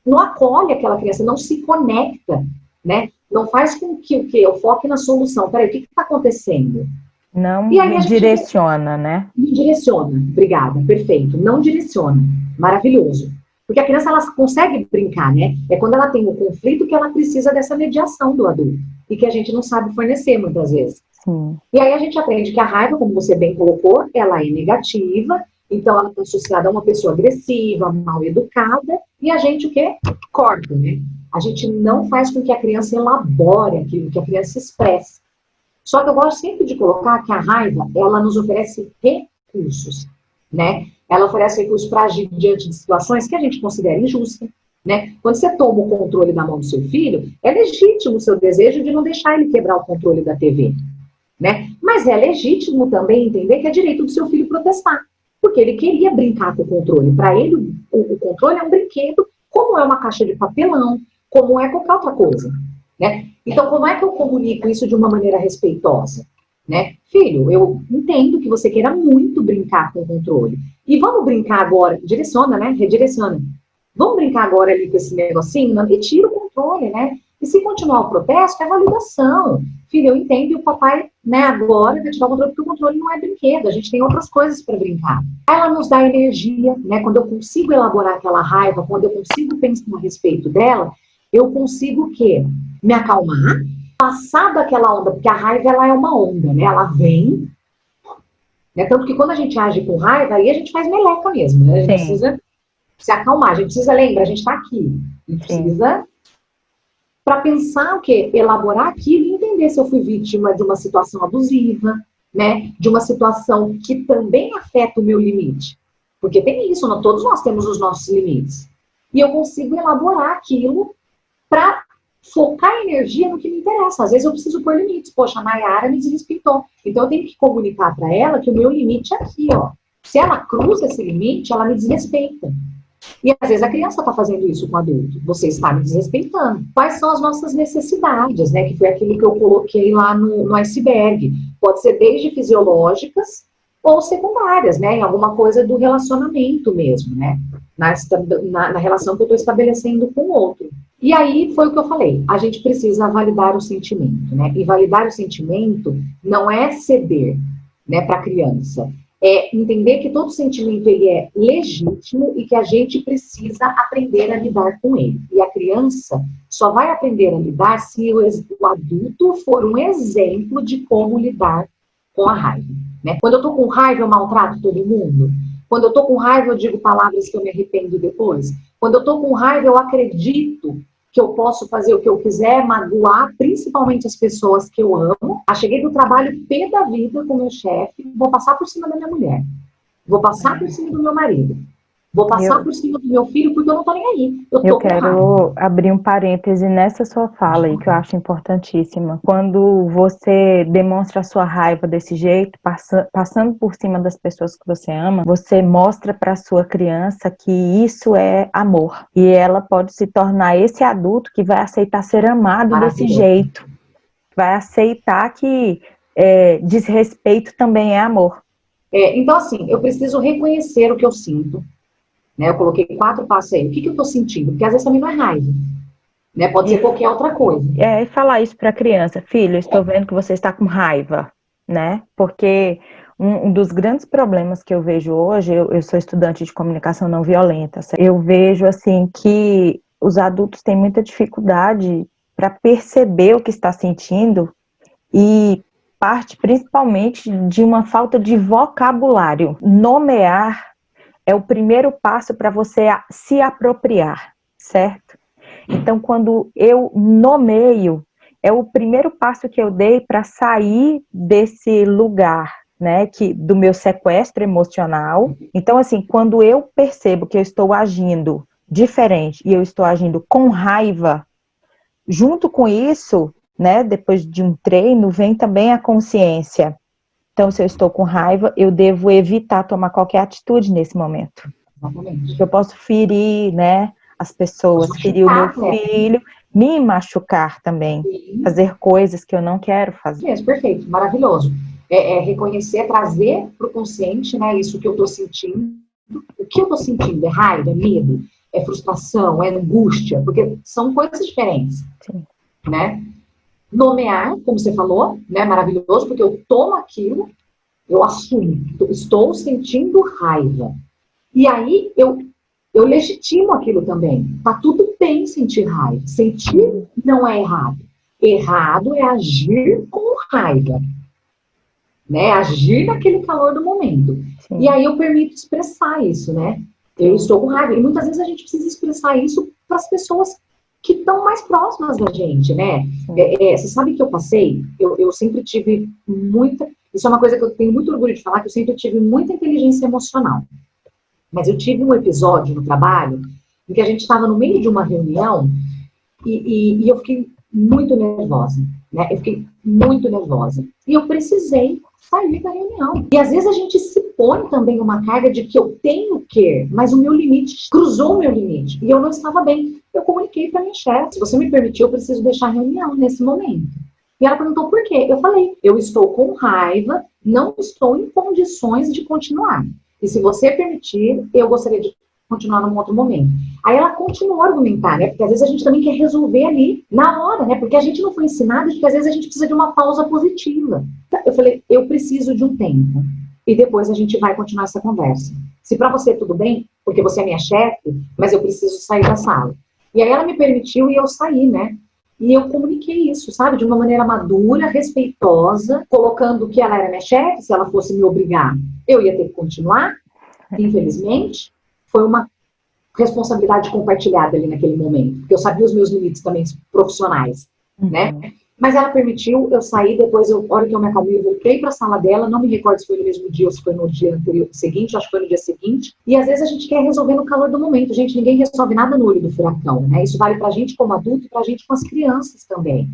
não acolhe aquela criança, não se conecta, né? Não faz com que o quê? Eu foque na solução. Peraí, o que está acontecendo? Não E aí direciona, né? Não direciona, obrigada, perfeito. Não direciona, maravilhoso. Porque a criança, ela consegue brincar, né? É quando ela tem um conflito que ela precisa dessa mediação do adulto. E que a gente não sabe fornecer, muitas vezes. Sim. E aí a gente aprende que a raiva, como você bem colocou, ela é negativa, então ela está associada a uma pessoa agressiva, mal educada, e a gente o quê? Corta, né? A gente não faz com que a criança elabore aquilo, que a criança expresse. Só que eu gosto sempre de colocar que a raiva, ela nos oferece recursos, né? Ela oferece recursos para agir diante de situações que a gente considera injustas, né? Quando você toma o controle da mão do seu filho, é legítimo o seu desejo de não deixar ele quebrar o controle da TV, né? Mas é legítimo também entender que é direito do seu filho protestar, porque ele queria brincar com o controle. Para ele, o controle é um brinquedo, como é uma caixa de papelão, como é qualquer outra coisa, né? Então, como é que eu comunico isso de uma maneira respeitosa? Né? Filho, eu entendo que você queira muito brincar com o controle. E vamos brincar agora, direciona, né? Redireciona. Vamos brincar agora ali com esse negocinho, não? E tira o controle, né? E se continuar o protesto, é validação. Filho, eu entendo e o papai, né, agora vai tirar o controle, porque o controle não é brinquedo, a gente tem outras coisas para brincar. Ela nos dá energia, né? Quando eu consigo elaborar aquela raiva, quando eu consigo pensar a respeito dela, eu consigo o quê? Me acalmar, passar daquela onda, porque a raiva, ela é uma onda, né? Ela vem, né? Tanto que quando a gente age com raiva, aí a gente faz meleca mesmo, né? A gente precisa se acalmar, a gente precisa lembrar, a gente está aqui. A gente precisa, para pensar o quê? Elaborar aquilo e entender se eu fui vítima de uma situação abusiva, né? De uma situação que também afeta o meu limite. Porque tem isso, todos nós temos os nossos limites. E eu consigo elaborar aquilo para focar a energia no que me interessa. Às vezes eu preciso pôr limites. Poxa, a Nayara me desrespeitou. Então eu tenho que comunicar para ela que o meu limite é aqui, ó. Se ela cruza esse limite, ela me desrespeita. E às vezes a criança está fazendo isso com o adulto. Você está me desrespeitando. Quais são as nossas necessidades, né? Que foi aquilo que eu coloquei lá no iceberg. Pode ser desde fisiológicas ou secundárias, né? Em alguma coisa do relacionamento mesmo, né? Na relação que eu estou estabelecendo com o outro. E aí foi o que eu falei, a gente precisa validar o sentimento, né? E validar o sentimento não é ceder, né, para a criança. É entender que todo sentimento ele é legítimo e que a gente precisa aprender a lidar com ele. E a criança só vai aprender a lidar se o adulto for um exemplo de como lidar com a raiva, né? Quando eu tô com raiva, eu maltrato todo mundo. Quando eu tô com raiva, eu digo palavras que eu me arrependo depois. Quando eu tô com raiva, eu acredito que eu posso fazer o que eu quiser, magoar principalmente as pessoas que eu amo. Cheguei do trabalho pé da vida com o meu chefe, vou passar por cima da minha mulher. Vou passar por cima do meu marido. Vou passar por cima do meu filho porque eu não tô nem aí. Eu quero abrir um parêntese nessa sua fala aí, que eu acho importantíssima. Quando você demonstra a sua raiva desse jeito, passando por cima das pessoas que você ama, você mostra para sua criança que isso é amor. E ela pode se tornar esse adulto que vai aceitar ser amado desse jeito. Vai aceitar que desrespeito também é amor. Então, assim, eu preciso reconhecer o que eu sinto. Né, eu coloquei 4 passos aí. O que eu estou sentindo? Porque às vezes também não é raiva. Né? Pode ser qualquer outra coisa. E falar isso para a criança. Filho, eu estou vendo que você está com raiva. Né? Porque um dos grandes problemas que eu vejo hoje, eu sou estudante de comunicação não violenta, eu vejo assim que os adultos têm muita dificuldade para perceber o que está sentindo e parte principalmente de uma falta de vocabulário. Nomear é o primeiro passo para você se apropriar, certo? Então, quando eu nomeio, é o primeiro passo que eu dei para sair desse lugar, né, do meu sequestro emocional. Então, assim, quando eu percebo que eu estou agindo diferente e eu estou agindo com raiva, junto com isso, né, depois de um treino, vem também a consciência. Então, se eu estou com raiva, eu devo evitar tomar qualquer atitude nesse momento. Exatamente. Eu posso ferir, né, as pessoas, ferir o meu filho, me machucar também, fazer coisas que eu não quero fazer. Isso, perfeito, maravilhoso. Reconhecer, trazer para o consciente, né, isso que eu estou sentindo. O que eu estou sentindo? É raiva, é medo? é frustração, é angústia, porque são coisas diferentes, Sim. né? Nomear, como você falou, né, maravilhoso, porque eu tomo aquilo, eu assumo, estou sentindo raiva. E aí eu legitimo aquilo também. Tá tudo bem sentir raiva. Sentir não é errado. Errado é agir com raiva, né? Agir naquele calor do momento. Sim. E aí eu permito expressar isso, né? Eu estou com raiva. E muitas vezes a gente precisa expressar isso para as pessoas que estão mais próximas da gente, né? Você sabe que eu passei? Eu sempre tive muita... Isso é uma coisa que eu tenho muito orgulho de falar, que eu sempre tive muita inteligência emocional. Mas eu tive um episódio no trabalho em que a gente estava no meio de uma reunião e eu fiquei muito nervosa, né? Eu fiquei muito nervosa. E eu precisei sair da reunião. E às vezes a gente se põe também uma carga de que eu tenho que, mas o meu limite cruzou o meu limite. E eu não estava bem. Eu comuniquei para minha chefe: se você me permitir, eu preciso deixar a reunião nesse momento. E ela perguntou por quê. Eu falei: eu estou com raiva, não estou em condições de continuar. E se você permitir, eu gostaria de continuar num outro momento. Aí ela continuou a argumentar, né? Porque às vezes a gente também quer resolver ali, na hora, né? Porque a gente não foi ensinado de que às vezes a gente precisa de uma pausa positiva. Eu falei: eu preciso de um tempo. E depois a gente vai continuar essa conversa. Se para você tudo bem, porque você é minha chefe, mas eu preciso sair da sala. E aí ela me permitiu e eu saí, né? E eu comuniquei isso, sabe? De uma maneira madura, respeitosa, colocando que ela era minha chefe, se ela fosse me obrigar, eu ia ter que continuar. Infelizmente, foi uma responsabilidade compartilhada ali naquele momento, porque eu sabia os meus limites também profissionais, né? Mas ela permitiu, eu saí, depois, a hora que eu me acalmei, eu voltei para a sala dela, não me recordo se foi no mesmo dia ou se foi no dia anterior, seguinte, acho que foi no dia seguinte, e às vezes a gente quer resolver no calor do momento. Gente, ninguém resolve nada no olho do furacão, né? Isso vale para a gente como adulto e para a gente com as crianças também.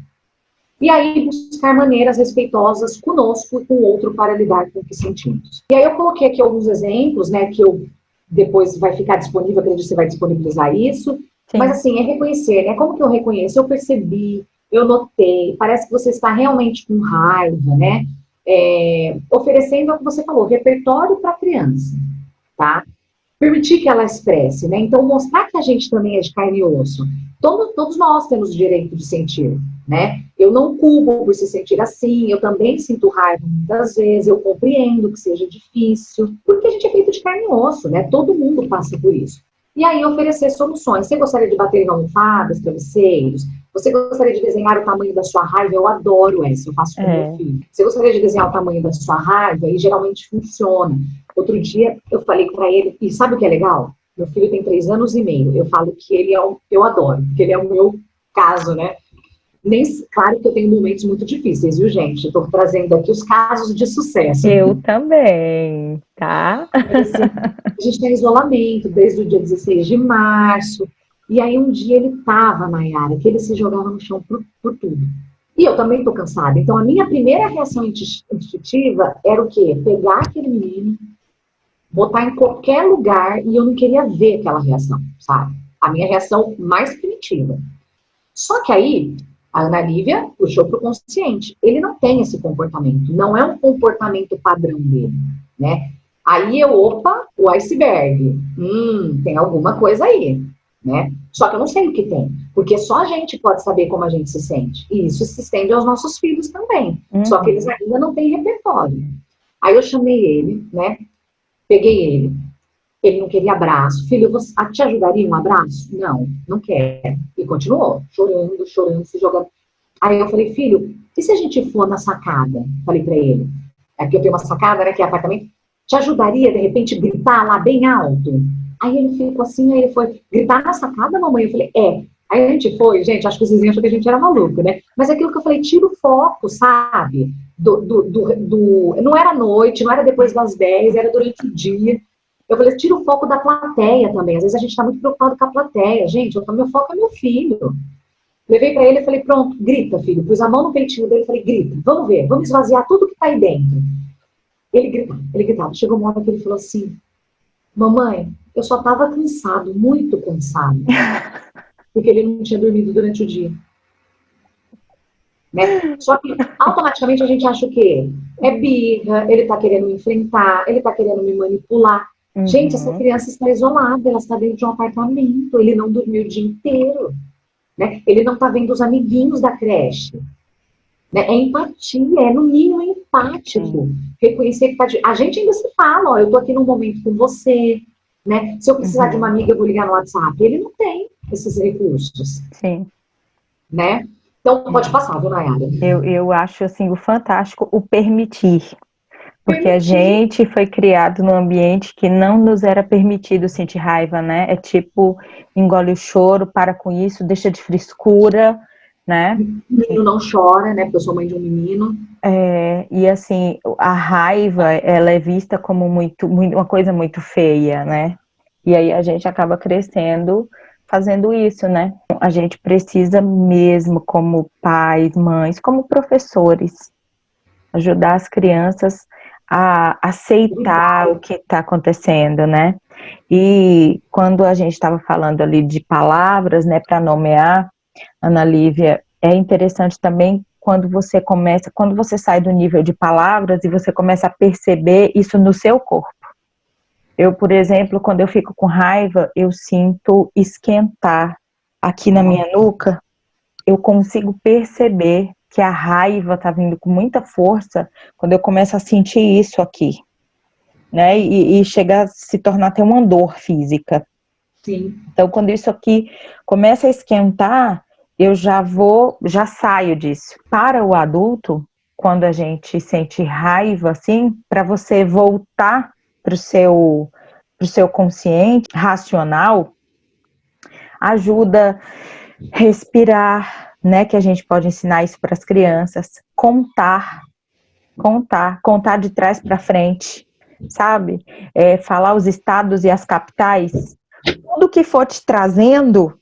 E aí, buscar maneiras respeitosas conosco e com o outro para lidar com o que sentimos. E aí eu coloquei aqui alguns exemplos, né, que eu depois vai ficar disponível, acredito que você vai disponibilizar isso. Sim. Mas assim, é reconhecer, né? Como que eu reconheço? Eu percebi, eu notei, parece que você está realmente com raiva, né? Oferecendo o que você falou, repertório para a criança, tá? Permitir que ela expresse, né? Então, mostrar que a gente também é de carne e osso. Todos nós temos o direito de sentir, né? Eu não culpo por se sentir assim, eu também sinto raiva muitas vezes, eu compreendo que seja difícil, porque a gente é feito de carne e osso, né? Todo mundo passa por isso. E aí, oferecer soluções. Você gostaria de bater em almofadas, travesseiros? Você gostaria de desenhar o tamanho da sua raiva? Eu adoro essa, eu faço com meu filho. Você gostaria de desenhar o tamanho da sua raiva? E geralmente funciona. Outro dia, eu falei para ele, e sabe o que é legal? Meu filho tem 3 anos e meio. Eu falo que ele eu adoro, porque ele é o meu caso, né? Claro que eu tenho momentos muito difíceis, viu, gente? Estou trazendo aqui os casos de sucesso. Eu também, tá? Assim, a gente tem isolamento desde o dia 16 de março. E aí um dia ele estava, Nayara, que ele se jogava no chão por tudo. E eu também estou cansada. Então a minha primeira reação instintiva era o quê? Pegar aquele menino, botar em qualquer lugar, e eu não queria ver aquela reação, sabe? A minha reação mais primitiva. Só que aí, a Ana Lívia puxou para o consciente. Ele não tem esse comportamento, não é um comportamento padrão dele, né? Aí opa, o iceberg. Tem alguma coisa aí, né? Só que eu não sei o que tem, porque só a gente pode saber como a gente se sente. E isso se estende aos nossos filhos também. Só que eles ainda não têm repertório. Aí eu chamei ele, né? Peguei ele não queria abraço. Filho, você te ajudaria um abraço? Não, não quer. E continuou, chorando, se jogando. Aí eu falei: filho, e se a gente for na sacada? Falei pra ele. Aqui eu tenho uma sacada, né, que é apartamento. Te ajudaria, de repente, gritar lá bem alto? Aí ele ficou assim, aí ele foi, gritar na sacada, mamãe? Eu falei: é. Aí a gente foi, gente, acho que os vizinhos achou que a gente era maluco, né? Mas aquilo que eu falei, tira o foco, sabe? Não era noite, não era depois das 10, era durante o dia. Eu falei: tira o foco da plateia também. Às vezes a gente está muito preocupado com a plateia. Gente, meu foco é meu filho. Levei para ele e falei: pronto, grita, filho. Pus a mão no peitinho dele e falei: grita, vamos ver, vamos esvaziar tudo que está aí dentro. Ele gritava. Chegou uma hora que ele falou assim: mamãe, eu só estava cansado, muito cansado. Porque ele não tinha dormido durante o dia. Né? Só que automaticamente a gente acha o quê? É birra, ele está querendo me enfrentar, ele está querendo me manipular. Gente, essa criança está isolada, ela está dentro de um apartamento, ele não dormiu o dia inteiro, né? Ele não está vendo os amiguinhos da creche. Né? É empatia, é no mínimo empático. Reconhecer que tá a gente ainda se fala, ó, eu tô aqui num momento com você, né? Se eu precisar de uma amiga, eu vou ligar no WhatsApp. Ele não tem esses recursos. Sim. Né? Então, pode passar, dona Nayara. Eu acho, assim, o fantástico o permitir. Porque a gente foi criado num ambiente que não nos era permitido sentir raiva, né? É tipo, engole o choro, para com isso, deixa de frescura, né? O menino não chora, né? Porque eu sou mãe de um menino. E assim, a raiva, ela é vista como uma coisa muito feia, né? E aí a gente acaba crescendo fazendo isso, né? A gente precisa mesmo, como pais, mães, como professores, ajudar as crianças a aceitar o que está acontecendo, né? E quando a gente estava falando ali de palavras, né, para nomear, Ana Lívia, é interessante também quando você sai do nível de palavras e você começa a perceber isso no seu corpo. Eu, por exemplo, quando eu fico com raiva, eu sinto esquentar aqui na minha nuca, eu consigo perceber que a raiva está vindo com muita força quando eu começo a sentir isso aqui, né? E chega a se tornar até uma dor física. Sim. Então, quando isso aqui começa a esquentar, eu já saio disso. Para o adulto, quando a gente sente raiva, assim, para você voltar para o seu consciente, racional, ajuda respirar, né, que a gente pode ensinar isso para as crianças, contar de trás para frente, sabe? Falar os estados e as capitais, tudo que for te trazendo,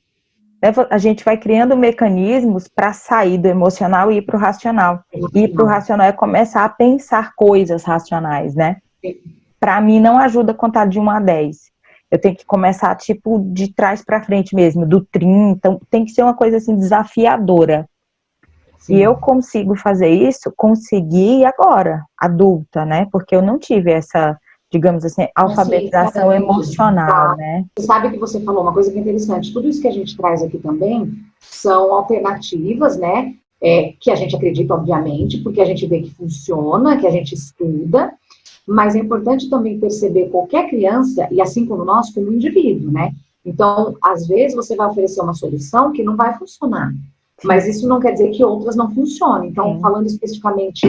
né, a gente vai criando mecanismos para sair do emocional e ir para o racional. E ir para o racional é começar a pensar coisas racionais, né? Para mim não ajuda a contar de 1 a 10. Eu tenho que começar, tipo, de trás para frente mesmo, do 30. Então, tem que ser uma coisa, assim, desafiadora. Sim. E eu consigo fazer isso, consegui agora, adulta, né? Porque eu não tive essa, digamos assim, alfabetização emocional, né? Você sabe que você falou uma coisa que é interessante. Tudo isso que a gente traz aqui também são alternativas, né? Que a gente acredita, obviamente, porque a gente vê que funciona, que a gente estuda, mas é importante também perceber qualquer criança, e assim como nós, como indivíduo, né? Então, às vezes, você vai oferecer uma solução que não vai funcionar. Mas isso não quer dizer que outras não funcionem. Então, falando especificamente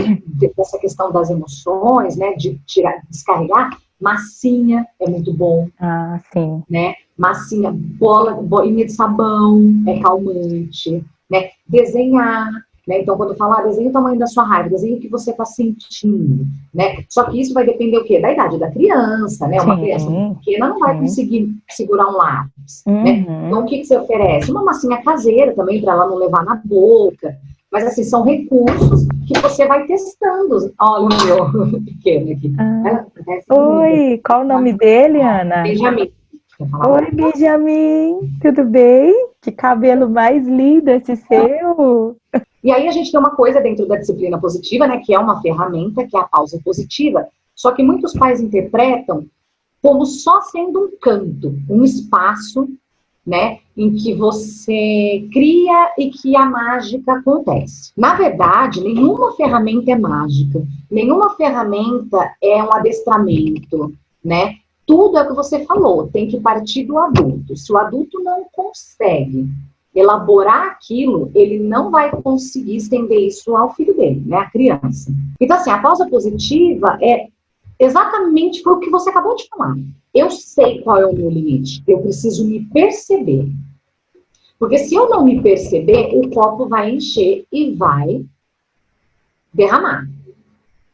dessa questão das emoções, né? De descarregar, massinha é muito bom. Ah, sim. Né? Massinha, bolinha de sabão é calmante. Né? Desenhar. Né? Então, quando falar, desenha o tamanho da sua raiva, desenha o que você está sentindo, né? Só que isso vai depender o quê? Da idade da criança, né? Uma criança pequena não vai conseguir segurar um lápis, né? Então, o que você oferece? Uma massinha caseira também, para ela não levar na boca. Mas, assim, são recursos que você vai testando. Olha o meu pequeno aqui. Oi, qual o nome dele, Ana? Benjamin. Oi, Benjamin, tudo bem? Que cabelo mais lindo esse seu! E aí a gente tem uma coisa dentro da disciplina positiva, né, que é uma ferramenta, que é a pausa positiva, só que muitos pais interpretam como só sendo um canto, um espaço, né, em que você cria e que a mágica acontece. Na verdade, nenhuma ferramenta é mágica, nenhuma ferramenta é um adestramento, né? Tudo é o que você falou, tem que partir do adulto. Se o adulto não consegue elaborar aquilo, ele não vai conseguir estender isso ao filho dele, né, a criança. Então, assim, a pausa positiva é exatamente o que você acabou de falar. Eu sei qual é o meu limite, eu preciso me perceber. Porque se eu não me perceber, o copo vai encher e vai derramar,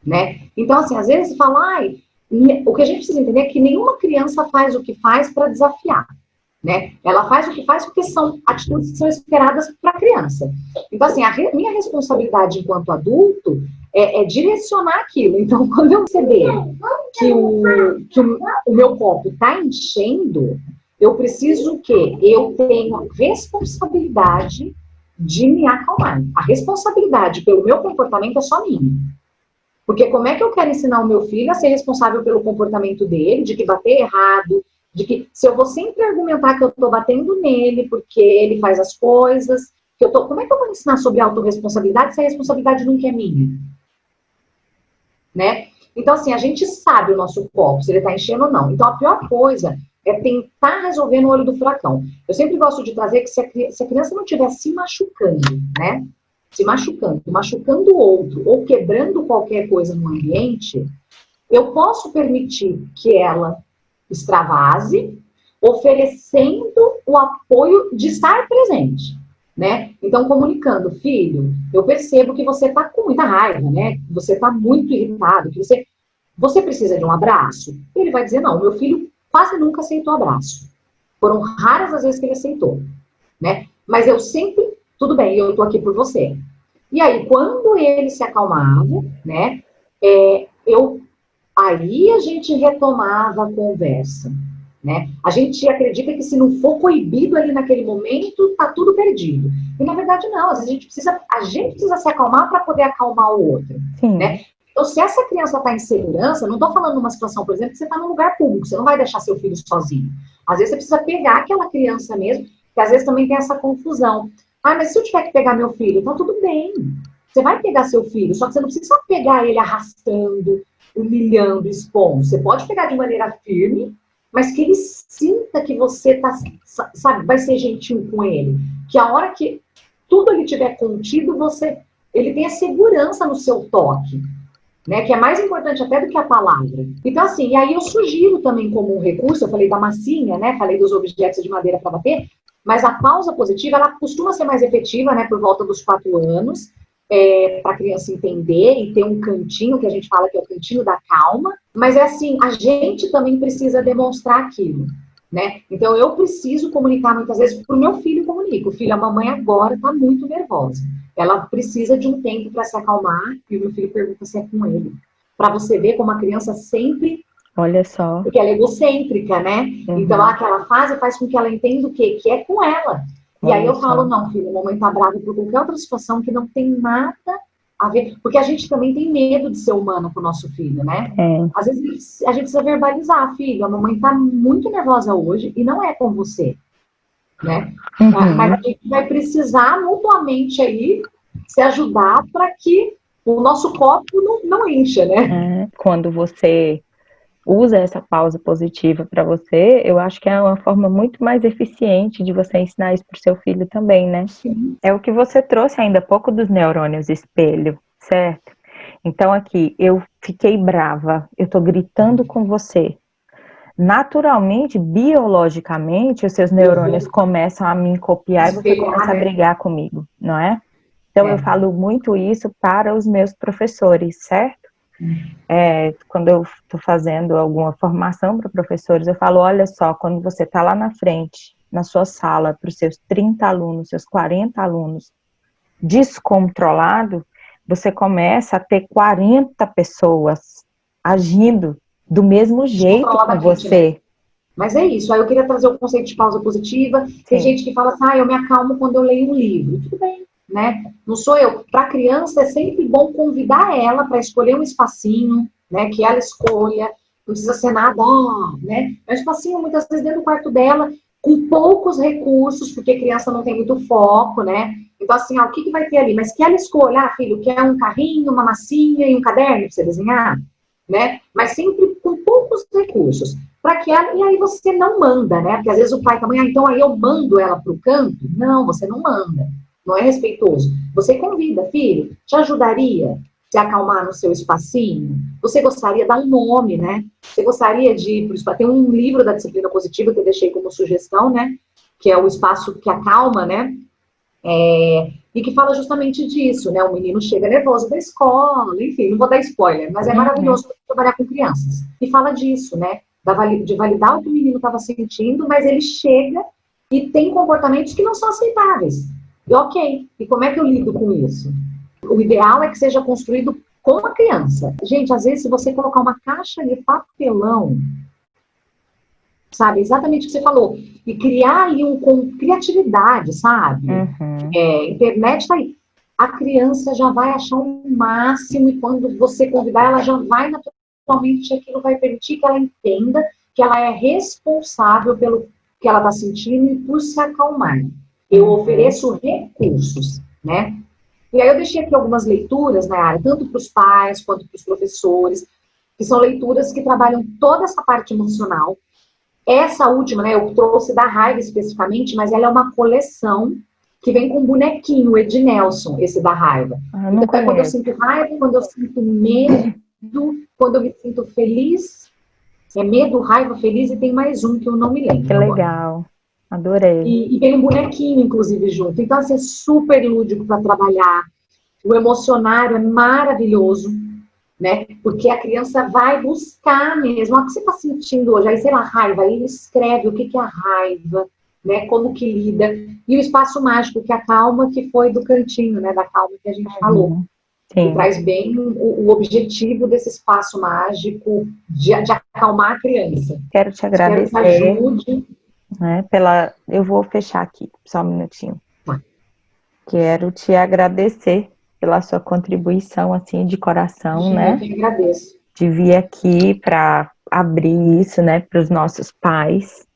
né? Então, assim, às vezes fala, o que a gente precisa entender é que nenhuma criança faz o que faz para desafiar. Né? Ela faz o que faz porque são atitudes que são esperadas para a criança. Então, assim, minha responsabilidade enquanto adulto é direcionar aquilo. Então, quando eu perceber que o meu copo está enchendo, eu preciso que eu tenha responsabilidade de me acalmar. A responsabilidade pelo meu comportamento é só minha. Porque como é que eu quero ensinar o meu filho a ser responsável pelo comportamento dele, de que bater é errado, de que se eu vou sempre argumentar que eu estou batendo nele porque ele faz as coisas, como é que eu vou ensinar sobre autorresponsabilidade se a responsabilidade nunca é minha? Né? Então, assim, a gente sabe o nosso copo, se ele está enchendo ou não. Então, a pior coisa é tentar resolver no olho do furacão. Eu sempre gosto de trazer que se a criança não estiver se machucando, né? Se machucando, machucando o outro, ou quebrando qualquer coisa no ambiente, eu posso permitir que ela extravase, oferecendo o apoio de estar presente, né? Então, comunicando, filho, eu percebo que você está com muita raiva, né? Que você está muito irritado, que você precisa de um abraço? Ele vai dizer, não, meu filho quase nunca aceitou abraço. Foram raras as vezes que ele aceitou, né? Mas eu sempre, tudo bem, eu estou aqui por você. E aí, quando ele se acalmava, né, aí a gente retomava a conversa, né? A gente acredita que se não for coibido ali naquele momento, tá tudo perdido. E na verdade não, às vezes a gente precisa se acalmar para poder acalmar o outro, né? Então, se essa criança está em segurança, não estou falando numa situação, por exemplo, que você está num lugar público, você não vai deixar seu filho sozinho. Às vezes você precisa pegar aquela criança mesmo, que às vezes também tem essa confusão. Ah, mas se eu tiver que pegar meu filho, tá tudo bem. Você vai pegar seu filho, só que você não precisa pegar ele arrastando, humilhando, expondo. Você pode pegar de maneira firme, mas que ele sinta que você tá, sabe, vai ser gentil com ele. Que a hora que tudo ele tiver contido, ele tenha segurança no seu toque, né? Que é mais importante até do que a palavra. Então, assim, e aí eu sugiro também como um recurso, eu falei da massinha, né? Falei dos objetos de madeira para bater, mas a pausa positiva, ela costuma ser mais efetiva, né? Por volta dos 4 anos, para a criança entender e ter um cantinho, que a gente fala que é o cantinho da calma, mas é assim, a gente também precisa demonstrar aquilo, né? Então, eu preciso comunicar muitas vezes, para o meu filho comunico, filho, a mamãe agora está muito nervosa, ela precisa de um tempo para se acalmar, e o meu filho pergunta se é com ele, para você ver como a criança sempre... Olha só. Porque ela é egocêntrica, né? Uhum. Então, aquela fase faz com que ela entenda o quê? Que é com ela. E aí eu falo, não, filho, a mamãe tá brava por qualquer outra situação que não tem nada a ver. Porque a gente também tem medo de ser humano com o nosso filho, né? Às vezes a gente precisa verbalizar, filho, a mamãe tá muito nervosa hoje e não é com você, né? Uhum. Mas a gente vai precisar mutuamente aí se ajudar para que o nosso copo não encha, né? Quando você usa essa pausa positiva para você, eu acho que é uma forma muito mais eficiente de você ensinar isso para o seu filho também, né? Sim. É o que você trouxe ainda há pouco dos neurônios espelho, certo? Então aqui, eu fiquei brava, eu tô gritando com você. Naturalmente, biologicamente, os seus neurônios começam a me copiar e você começa a brigar comigo, não é? Então eu falo muito isso para os meus professores, certo? Quando eu estou fazendo alguma formação para professores, eu falo, olha só, quando você está lá na frente, na sua sala, para os seus 30 alunos, seus 40 alunos, descontrolado, você começa a ter 40 pessoas agindo do mesmo jeito com você. Né? Mas é isso, aí eu queria trazer o conceito de pausa positiva. Tem gente que fala assim, eu me acalmo quando eu leio um livro. Tudo bem, né? Não sou eu. Para a criança é sempre bom convidar ela para escolher um espacinho, né? Que ela escolha. Não precisa ser nada, né? É um espacinho muitas vezes dentro do quarto dela, com poucos recursos, porque a criança não tem muito foco, né? Então assim, o que vai ter ali? Mas que ela escolha, filho, quer um carrinho, uma massinha e um caderno para você desenhar, né? Mas sempre com poucos recursos. Para que ela, e aí você não manda, né? Porque às vezes o pai também, então aí eu mando ela para o canto. Não, você não manda. Não é respeitoso. Você convida, filho, te ajudaria se acalmar no seu espacinho? Você gostaria de dar um nome, né? Você gostaria de... Tem um livro da disciplina positiva que eu deixei como sugestão, né? Que é o espaço que acalma, né? E que fala justamente disso, né? O menino chega nervoso da escola, enfim, não vou dar spoiler, mas é maravilhoso trabalhar com crianças. E fala disso, né? De validar o que o menino estava sentindo, mas ele chega e tem comportamentos que não são aceitáveis. E ok, e como é que eu lido com isso? O ideal é que seja construído com a criança. Gente, às vezes, se você colocar uma caixa de papelão, sabe, exatamente o que você falou, e criar ali com criatividade, sabe? Internet tá aí. a criança já vai achar o máximo e quando você convidar, ela já vai naturalmente, aquilo vai permitir que ela entenda que ela é responsável pelo que ela está sentindo e por se acalmar. Eu ofereço recursos, né? E aí eu deixei aqui algumas leituras, na área, tanto para os pais quanto para os professores, que são leituras que trabalham toda essa parte emocional. Essa última, né, eu trouxe da raiva especificamente, mas ela é uma coleção que vem com um bonequinho, o Ed Nelson, esse da raiva. Então, é quando eu sinto raiva, quando eu sinto medo, quando eu me sinto feliz. É medo, raiva, feliz e tem mais um que eu não me lembro. Que legal, adorei. E tem um bonequinho, inclusive, junto. Então, assim, é super lúdico para trabalhar. O emocionário é maravilhoso, né? Porque a criança vai buscar mesmo. O que você está sentindo hoje? Aí, sei lá, raiva. Aí ele escreve o que é a raiva, né? Como que lida. E o espaço mágico, que é a calma, que foi do cantinho, né? Da calma que a gente falou. Sim. Que traz bem o objetivo desse espaço mágico de acalmar a criança. Quero te agradecer. Espero que ajude. Né, eu vou fechar aqui, só um minutinho. Tá. Quero te agradecer pela sua contribuição, assim, de coração, né? Eu que agradeço. De vir aqui para abrir isso, né, para os nossos pais,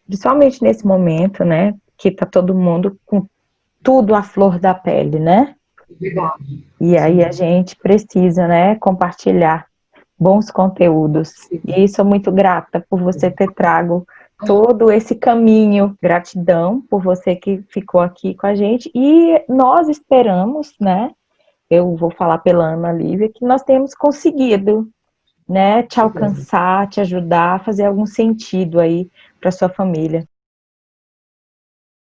principalmente nesse momento, né, que tá todo mundo com tudo à flor da pele, né? Verdade. E aí a gente precisa, né, compartilhar bons conteúdos. E sou muito grata por você ter trago todo esse caminho. Gratidão por você que ficou aqui com a gente. E nós esperamos, né, eu vou falar pela Ana Lívia, que nós temos conseguido, né, te alcançar, te ajudar a fazer algum sentido aí para sua família.